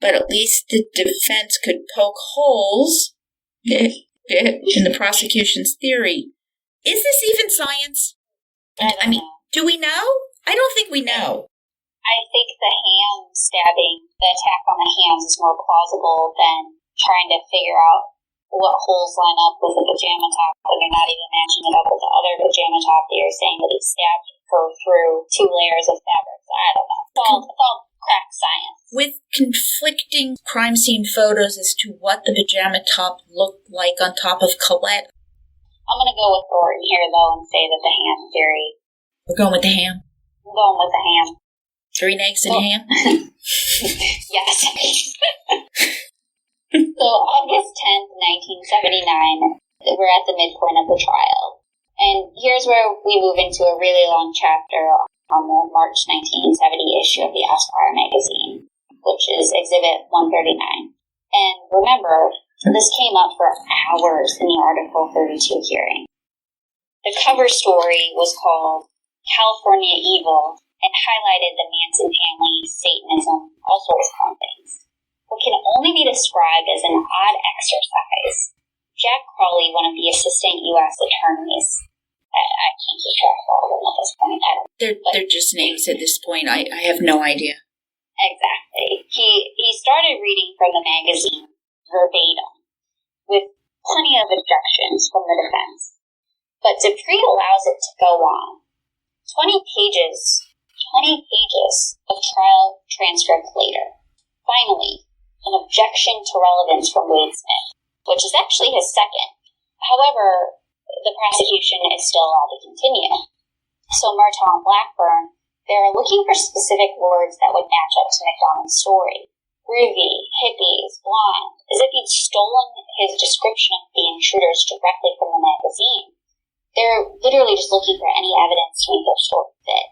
But at least the defense could poke holes in the prosecution's theory. Is this even science? I mean, do we know? I don't think we know. I think the ham stabbing, the attack on the hams is more plausible than trying to figure out what holes line up with a pajama top, and you're not even matching it up with the other pajama top that you're saying that he stabbed her through 2 layers of fabric. So I don't know. It's all crack science. With conflicting crime scene photos as to what the pajama top looked like on top of Collette. I'm going to go with Thornton here, though, and say that the ham theory. We're going with the ham? I'm going with the ham. 3 eggs and a ham? Yes. So, August 10th, 1979, we're at the midpoint of the trial. And here's where we move into a really long chapter on the March 1970 issue of the Esquire magazine, which is Exhibit 139. And remember, this came up for hours in the Article 32 hearing. The cover story was called California Evil and highlighted the Manson family, Satanism, all sorts of fun things. What can only be described as an odd exercise. Jack Crawley, one of the assistant U.S. attorneys, I can't keep track of all of them at this point. They're just names at this point. I have no idea. Exactly. He started reading from the magazine verbatim, with plenty of objections from the defense. But Dupree allows it to go on. 20 pages of trial transcript later. Finally, an objection to relevance from Wade Smith, which is actually his second. However, the prosecution is still allowed to continue. So Murtaugh and Blackburn, they're looking for specific words that would match up to MacDonald's story. Groovy, hippies, blonde, as if he'd stolen his description of the intruders directly from the magazine. They're literally just looking for any evidence to make their story fit.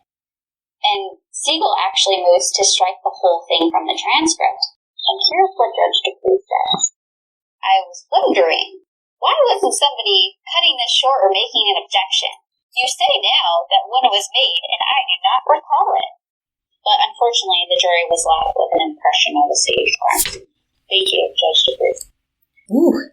And Siegel actually moves to strike the whole thing from the transcript. And here's what Judge Dupree says. I was wondering, why wasn't somebody cutting this short or making an objection? You say now that one was made, and I do not recall it. But unfortunately, the jury was left with an impression of a stage crime. Thank you, Judge Dupree.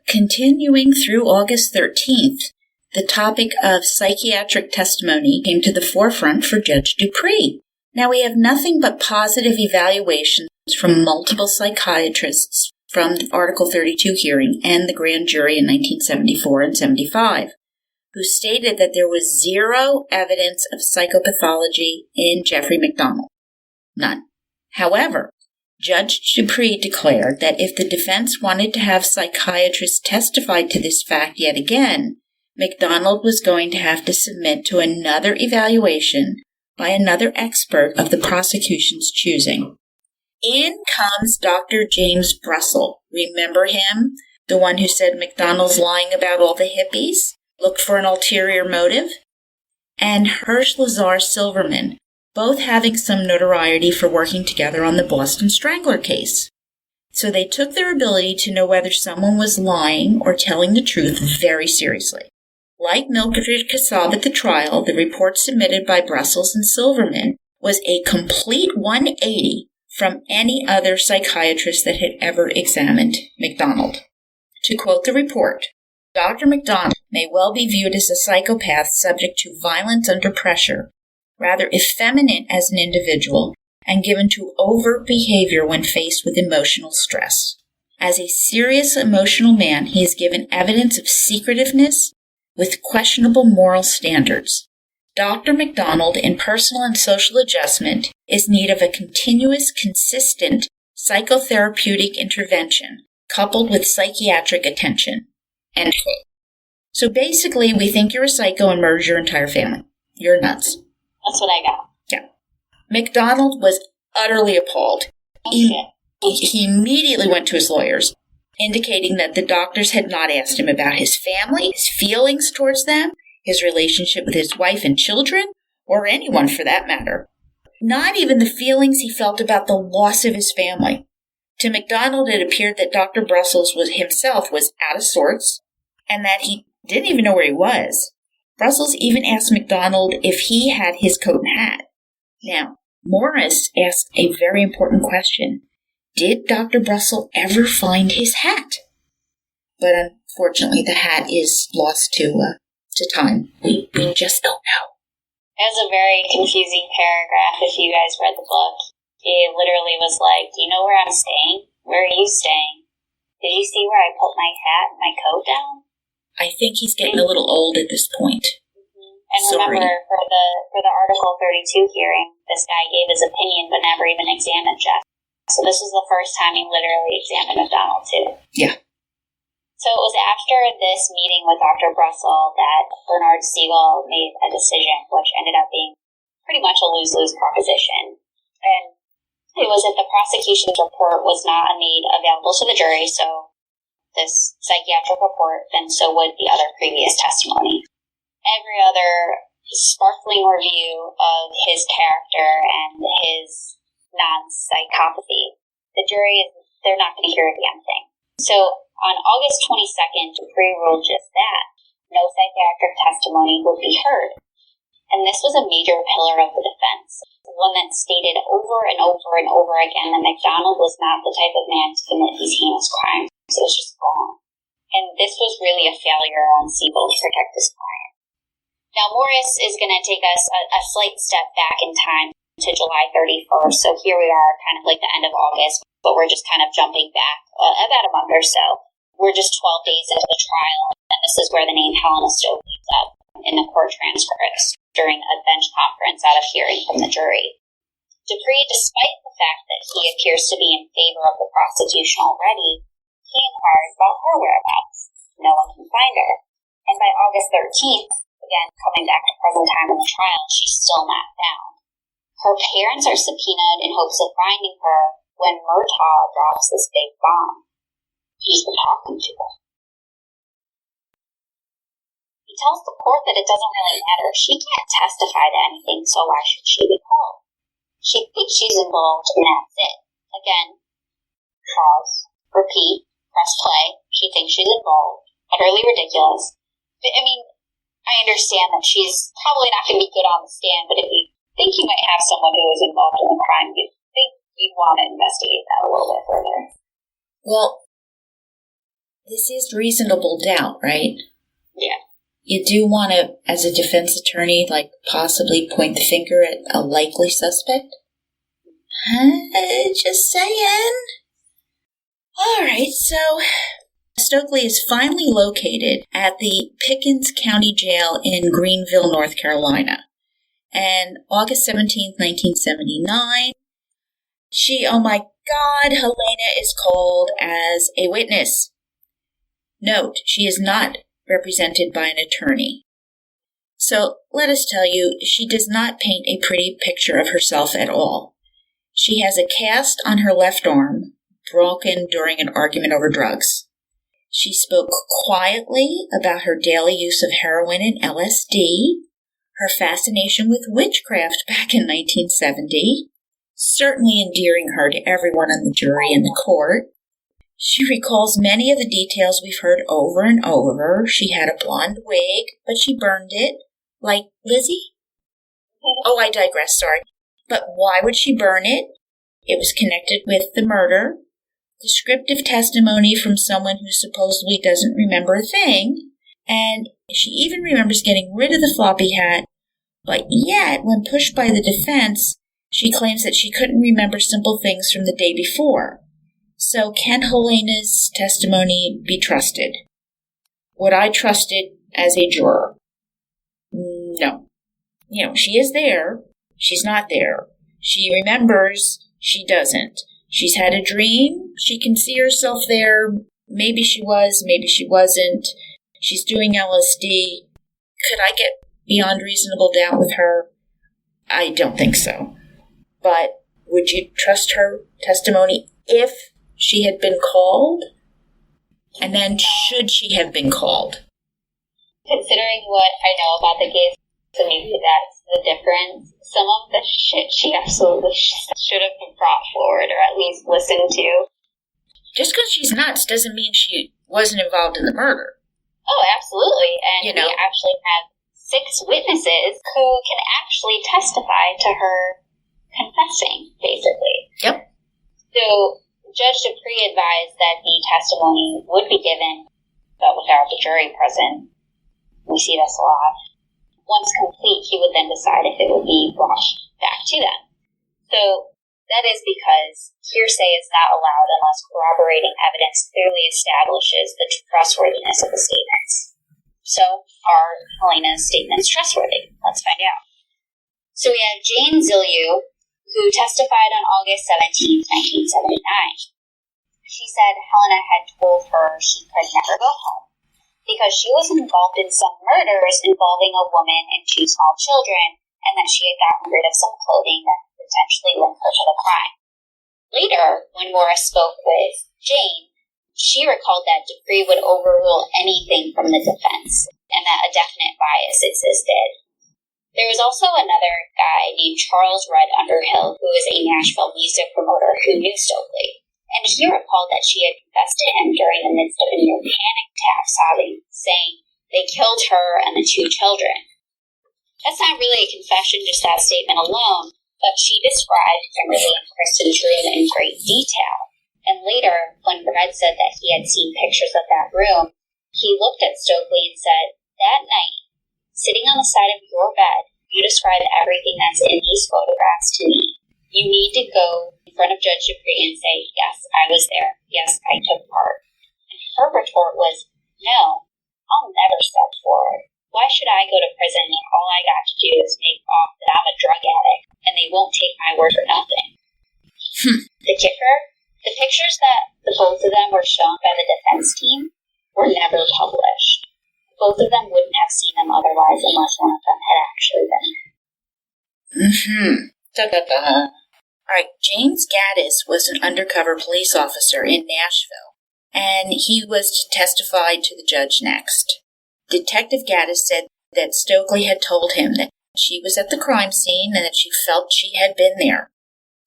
Continuing through August 13th, the topic of psychiatric testimony came to the forefront for Judge Dupree. Now, we have nothing but positive evaluations from multiple psychiatrists from the Article 32 hearing and the grand jury in 1974 and 75, who stated that there was zero evidence of psychopathology in Jeffrey MacDonald. None. However, Judge Dupree declared that if the defense wanted to have psychiatrists testify to this fact yet again, MacDonald was going to have to submit to another evaluation by another expert of the prosecution's choosing. In comes Dr. James Brussel. Remember him? The one who said MacDonald's lying about all the hippies? Looked for an ulterior motive? And Hersh Lazar Silverman, both having some notoriety for working together on the Boston Strangler case. So they took their ability to know whether someone was lying or telling the truth very seriously. Like Mildred Kassab at the trial, the report submitted by Brussels and Silverman was a complete 180 from any other psychiatrist that had ever examined MacDonald. To quote the report, Dr. MacDonald may well be viewed as a psychopath subject to violence under pressure, rather effeminate as an individual, and given to overt behavior when faced with emotional stress. As a serious emotional man, he is given evidence of secretiveness with questionable moral standards. Dr. MacDonald, in personal and social adjustment, is in need of a continuous, consistent psychotherapeutic intervention, coupled with psychiatric attention. End quote. So basically, we think you're a psycho and murdered your entire family. You're nuts. That's what I got. Yeah. MacDonald was utterly appalled. He immediately went to his lawyers, indicating that the doctors had not asked him about his family, his feelings towards them, his relationship with his wife and children, or anyone for that matter. Not even the feelings he felt about the loss of his family. To MacDonald, it appeared that Dr. Brussels himself was out of sorts, and that he didn't even know where he was. Brussels even asked MacDonald if he had his coat and hat. Now, Morris asked a very important question. Did Dr. Brussels ever find his hat? But unfortunately, the hat is lost to time. We just don't know. It was a very confusing paragraph if you guys read the book. He literally was like, do you know where I'm staying? Where are you staying? Did you see where I put my hat and my coat down? I think he's getting a little old at this point. Mm-hmm. And remember, for the Article 32 hearing, this guy gave his opinion but never even examined Jeff. So this was the first time he literally examined MacDonald too. Yeah. So it was after this meeting with Dr. Brussels that Bernard Siegel made a decision, which ended up being pretty much a lose-lose proposition. And it was that the prosecution's report was not made available to the jury, so this psychiatric report, then so would the other previous testimony. Every other sparkling review of his character and his non-psychopathy, the jury, they're not going to hear a damn thing. So on August 22nd, Dupree ruled just that. No psychiatric testimony would be heard. And this was a major pillar of the defense, one that stated over and over and over again that MacDonald was not the type of man to commit these heinous crimes. It was just gone. And this was really a failure on Siegel to protect his client. Now, Morris is going to take us a slight step back in time to July 31st. So here we are, kind of like the end of August, but we're just kind of jumping back about a month or so. We're just 12 days into the trial, and this is where the name Helena Stowe comes up in the court transcripts during a bench conference out of hearing from the jury. Dupree, despite the fact that he appears to be in favor of the prosecution already, he inquired about her whereabouts. No one can find her. And by August 13th, again, coming back to present time in the trial, she's still not found. Her parents are subpoenaed in hopes of finding her when Murtaugh drops this big bomb. He's been talking to her. He tells the court that it doesn't really matter. She can't testify to anything, so why should she be called? She thinks she's involved, and that's it. Again, pause, repeat, press play. She thinks she's involved. Utterly ridiculous. But, I mean, I understand that she's probably not going to be good on the stand, but if you think you might have someone who is involved in a crime, you'd think you'd want to investigate that a little bit further. Well, this is reasonable doubt, right? Yeah. You do want to, as a defense attorney, possibly point the finger at a likely suspect? Just saying. All right, so Stokely is finally located at the Pickens County Jail in Greenville, North Carolina. And August 17th, 1979, oh my God, Helena is called as a witness. Note, she is not represented by an attorney. So let us tell you, she does not paint a pretty picture of herself at all. She has a cast on her left arm, broken during an argument over drugs. She spoke quietly about her daily use of heroin and LSD, her fascination with witchcraft back in 1970, certainly endearing her to everyone on the jury and the court. She recalls many of the details we've heard over and over. She had a blonde wig, but she burned it. Like Lizzie? Oh, I digress, sorry. But why would she burn it? It was connected with the murder. Descriptive testimony from someone who supposedly doesn't remember a thing. And she even remembers getting rid of the floppy hat. But yet, when pushed by the defense, she claims that she couldn't remember simple things from the day before. So can Helena's testimony be trusted? Would I trust it as a juror? No. She is there. She's not there. She remembers. She doesn't. She's had a dream. She can see herself there. Maybe she was, maybe she wasn't. She's doing LSD. Could I get, beyond reasonable doubt with her? I don't think so. But would you trust her testimony if she had been called? And then should she have been called? Considering what I know about the case, so maybe that's the difference. Some of the shit she absolutely should have been brought forward or at least listened to. Just because she's nuts doesn't mean she wasn't involved in the murder. Oh, absolutely. And we actually have 6 witnesses who can actually testify to her confessing, basically. Yep. So Judge Dupree advised that the testimony would be given, but without the jury present. We see this a lot. Once complete, he would then decide if it would be brought back to them. So that is because hearsay is not allowed unless corroborating evidence clearly establishes the trustworthiness of the statements. So are Helena's statements trustworthy? Let's find out. So we have Jane Zilliou, who testified on August 17, 1979. She said Helena had told her she could never go home because she was involved in some murders involving a woman and 2 small children, and that she had gotten rid of some clothing that could potentially link her to the crime. Later, when Morris spoke with Jane, she recalled that Dupree would overrule anything from the defense, and that a definite bias existed. There was also another guy named Charles Rudd Underhill, who was a Nashville music promoter who knew Stokely. And he recalled that she had confessed to him during the midst of a near panic attack, sobbing, saying they killed her and the 2 children. That's not really a confession, just that statement alone, but she described Kimberly and Kristen's room in great detail. And later, when Bragg said that he had seen pictures of that room, he looked at Stokely and said, that night, sitting on the side of your bed, you described everything that's in these photographs to me. You need to go in front of Judge Dupree and say, yes, I was there. Yes, I took part. And her retort was, no, I'll never step forward. Why should I go to prison when all I got to do is make off that I'm a drug addict and they won't take my word for nothing? The kicker, the pictures that the both of them were shown by the defense team were never published. Both of them wouldn't have seen them otherwise unless one of them had actually been there. All right, James Gaddis was an undercover police officer in Nashville, and he was to testify to the judge next. Detective Gaddis said that Stokely had told him that she was at the crime scene and that she felt she had been there.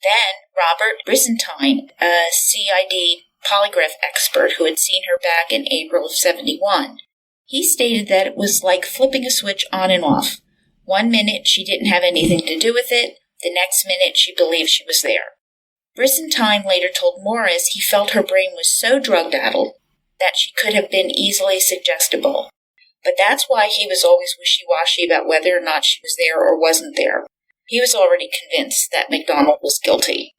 Then Robert Brisentine, a CID polygraph expert who had seen her back in April of 71, he stated that it was like flipping a switch on and off. 1 minute she didn't have anything to do with it, the next minute she believed she was there. Brisentine later told Morris he felt her brain was so drug-addled that she could have been easily suggestible. But that's why he was always wishy-washy about whether or not she was there or wasn't there. He was already convinced that MacDonald was guilty.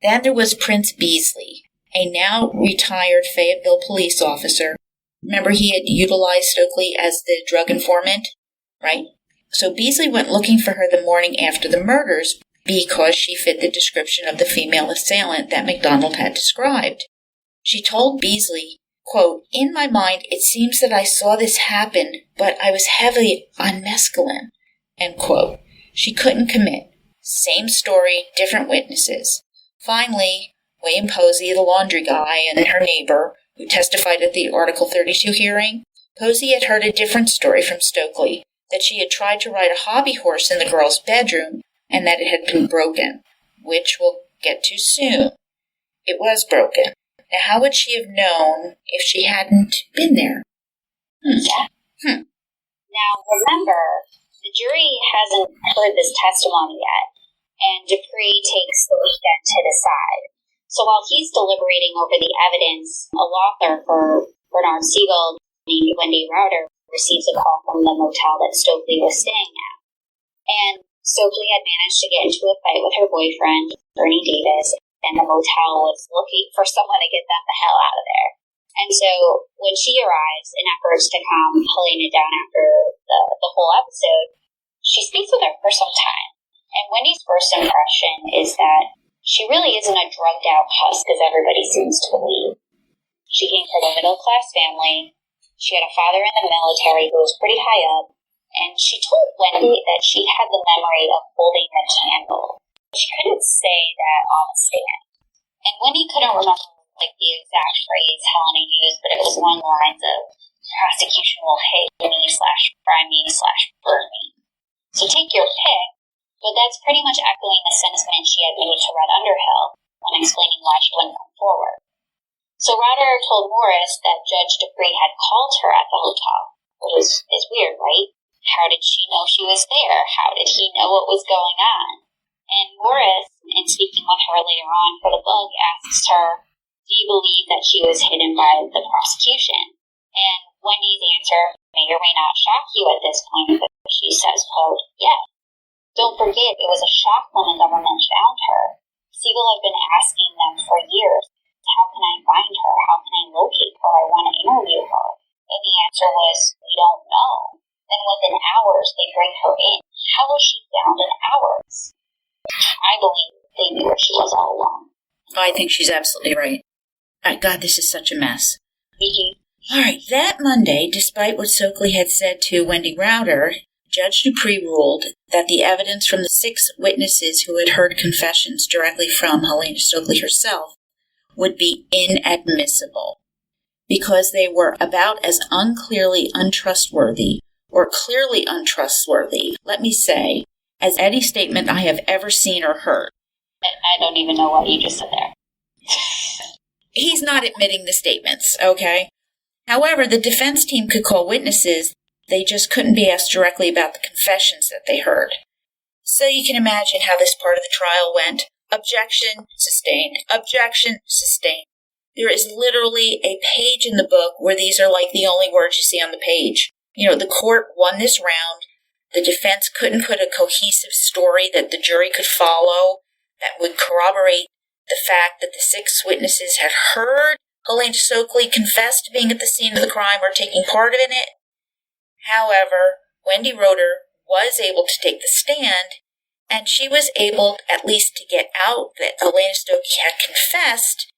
Then there was Prince Beasley, a now retired Fayetteville police officer. Remember he had utilized Stokely as the drug informant, right? So Beasley went looking for her the morning after the murders because she fit the description of the female assailant that MacDonald had described. She told Beasley, quote, in my mind, it seems that I saw this happen, but I was heavily on mescaline, end quote. She couldn't commit. Same story, different witnesses. Finally, William Posey, the laundry guy, and then her neighbor, who testified at the Article 32 hearing, Posey had heard a different story from Stokely, that she had tried to ride a hobby horse in the girl's bedroom and that it had been broken, which we'll get to soon. It was broken. Now, how would she have known if she hadn't been there? Now, remember, the jury hasn't heard this testimony yet, and Dupree takes the weekend to decide. So while he's deliberating over the evidence, a law clerk for Bernard Siegel named Wendy Rauter receives a call from the motel that Stokely was staying at. And Stokely had managed to get into a fight with her boyfriend, Bernie Davis, and the motel was looking for someone to get them the hell out of there. And so when she arrives in efforts to calm Helena down after the whole episode, she speaks with her for some time. And Wendy's first impression is that she really isn't a drugged out husk as everybody seems to believe. She came from a middle class family. She had a father in the military who was pretty high up, and she told Wendy that she had the memory of holding the candle. She couldn't say that on the stand. And Wendy couldn't remember the exact phrase Helena used, but it was along the lines of prosecution will hate me /cry me /burn me. So take your pick, but that's pretty much echoing the sentiment she had made to Red Underhill when explaining why she wouldn't come forward. So Rauder told Morris that Judge Dupree had called her at the hotel, which is weird, right? How did she know she was there? How did he know what was going on? And Morris, in speaking with her later on for the book, asks her, do you believe that she was hidden by the prosecution? And Wendy's answer may or may not shock you at this point, but she says, quote, yes. Don't forget, it was a shock when the government found her. Siegel had been asking them for years, how can I find her? How can I locate her? I want to interview her. And the answer was, we don't know. Then within hours, they bring her in. How was she found in hours? I believe they knew where she was all along. I think she's absolutely right. God, this is such a mess. Mm-hmm. All right, that Monday, despite what Stokely had said to Wendy Rauder, Judge Dupree ruled that the evidence from the 6 witnesses who had heard confessions directly from Helena Stokely herself would be inadmissible because they were about as unclearly untrustworthy or clearly untrustworthy, let me say, as any statement I have ever seen or heard. I don't even know what you just said there. He's not admitting the statements, okay? However, the defense team could call witnesses. They just couldn't be asked directly about the confessions that they heard. So you can imagine how this part of the trial went. Objection, sustained. Objection, sustained. There is literally a page in the book where these are like the only words you see on the page. You know, the court won this round. The defense couldn't put a cohesive story that the jury could follow that would corroborate the fact that the 6 witnesses had heard Helena Stokely confess to being at the scene of the crime or taking part in it. However, Wendy Rauder was able to take the stand, and she was able at least to get out that Helena Stokely had confessed,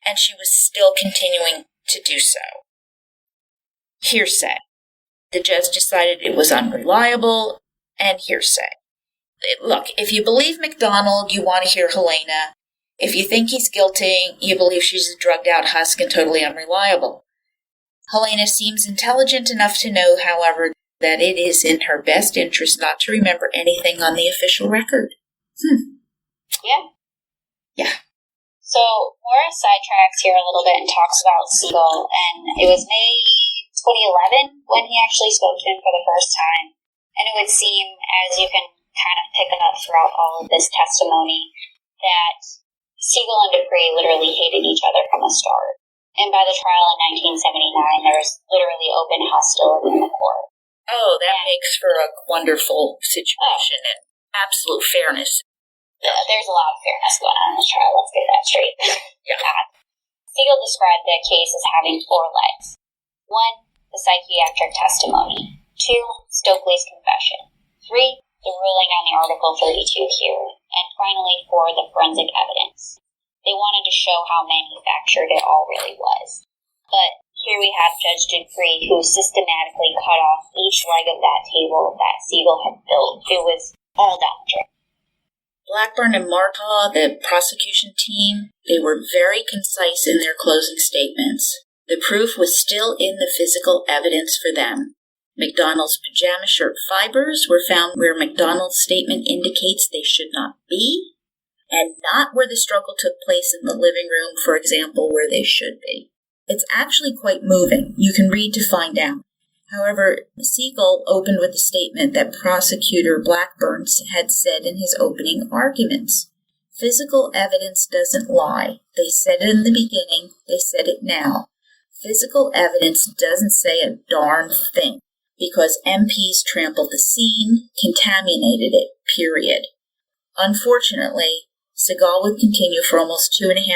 and she was still continuing to do so. Hearsay. The judge decided it was unreliable, and hearsay. Look, if you believe MacDonald, you want to hear Helena. If you think he's guilty, you believe she's a drugged-out husk and totally unreliable. Helena seems intelligent enough to know, however, that it is in her best interest not to remember anything on the official record. Yeah. So Morris sidetracks here a little bit and talks about Siegel, and it was May 2011 when he actually spoke to him for the first time. And it would seem, as you can kind of pick up throughout all of this testimony, that Siegel and Dupree literally hated each other from the start. And by the trial in 1979, there was literally open hostility in the court. Oh, that makes for a wonderful situation and absolute fairness. There's a lot of fairness going on in this trial, let's get that straight. Yeah. Siegel described the case as having 4 legs. 1, the psychiatric testimony. 2, Stokely's confession. 3, the ruling on the Article 32 hearing. And finally, 4, the forensic evidence. They wanted to show how manufactured it all really was. But here we have Judge Dupree, who systematically cut off each leg of that table that Siegel had built. It was all down the drain. Blackburn and Martaw, the prosecution team, they were very concise in their closing statements. The proof was still in the physical evidence for them. MacDonald's pajama shirt fibers were found where MacDonald's statement indicates they should not be, and not where the struggle took place in the living room, for example, where they should be. It's actually quite moving. You can read to find out. However, Siegel opened with a statement that prosecutor Blackburn had said in his opening arguments. Physical evidence doesn't lie. They said it in the beginning. They said it now. Physical evidence doesn't say a darn thing because MPs trampled the scene, contaminated it, period. Unfortunately, Siegel would continue for almost 2.5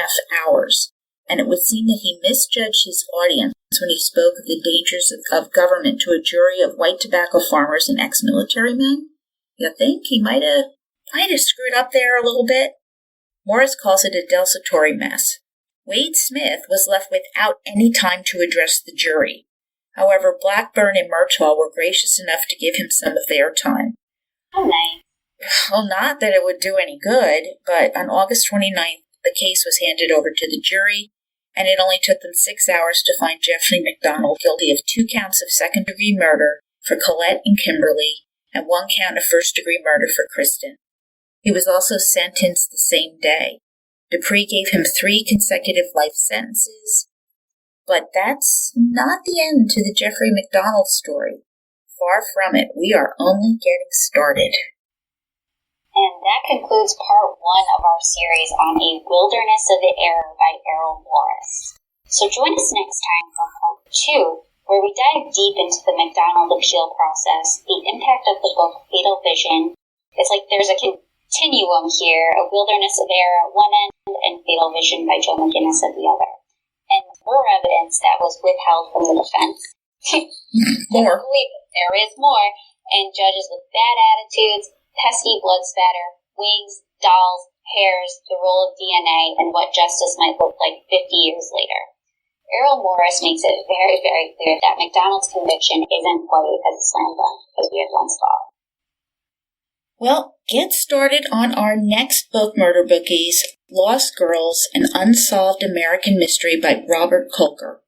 hours, and it would seem that he misjudged his audience when he spoke of the dangers of government to a jury of white tobacco farmers and ex-military men. You think he might have screwed up there a little bit? Morris calls it a desultory mess. Wade Smith was left without any time to address the jury. However, Blackburn and Murtaugh were gracious enough to give him some of their time. Oh, nice. Well, not that it would do any good, but on August 29th, the case was handed over to the jury, and it only took them 6 hours to find Jeffrey MacDonald guilty of 2 counts of second-degree murder for Collette and Kimberly, and 1 count of first-degree murder for Kristen. He was also sentenced the same day. Dupree gave him 3 consecutive life sentences. But that's not the end to the Jeffrey MacDonald story. Far from it, we are only getting started. And that concludes part 1 of our series on A Wilderness of the Error by Errol Morris. So join us next time for part 2, where we dive deep into the MacDonald appeal process, the impact of the book Fatal Vision. It's like there's a continuum here, A Wilderness of Error at one end and Fatal Vision by Joe McGinnis at the other. And more evidence that was withheld from the defense. More. There is more. And judges with bad attitudes, pesky blood spatter, wigs, dolls, hairs, the role of DNA, and what justice might look like 50 years later. Errol Morris makes it very, very clear that MacDonald's conviction isn't quite as slam dunk as we had once thought. Well, get started on our next book, Murder Bookies, Lost Girls, An Unsolved American Mystery by Robert Kolker.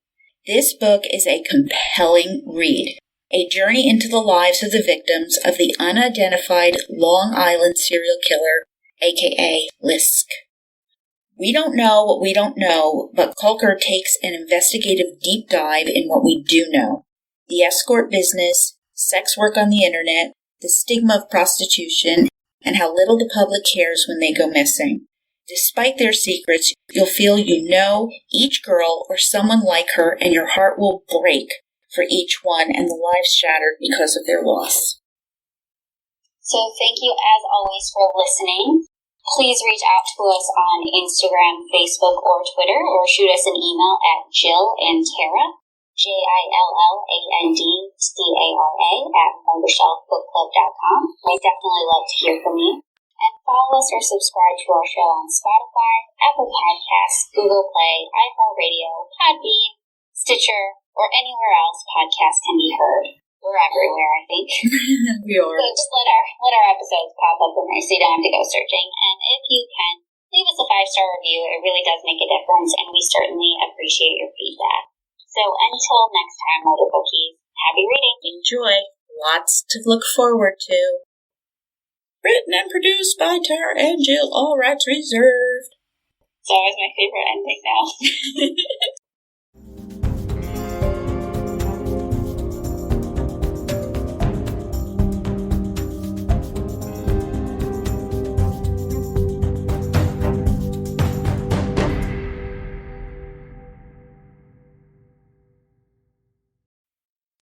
This book is a compelling read. A journey into the lives of the victims of the unidentified Long Island serial killer, a.k.a. Lisk. We don't know what we don't know, but Kolker takes an investigative deep dive in what we do know. The escort business, sex work on the internet, the stigma of prostitution, and how little the public cares when they go missing. Despite their secrets, you'll feel you know each girl or someone like her, and your heart will break for each one, and the lives shattered because of their loss. So thank you as always for listening. Please reach out to us on Instagram, Facebook, or Twitter, or shoot us an email at JillandTara, JILLANDTARA @murdershelfbookclub.com. We'd definitely love to hear from you. And follow us or subscribe to our show on Spotify, Apple Podcasts, Google Play, iHeartRadio, Podbean, Stitcher, or anywhere else podcasts can be heard. We're everywhere, I think. We are. So just let our episodes pop up in there so you don't have to go searching. And if you can, leave us a 5-star review. It really does make a difference, and we certainly appreciate your feedback. So until next time, Murder Bookies, happy reading. Enjoy. Lots to look forward to. Written and produced by Tara and Jill, all rights reserved. It's always my favorite ending now.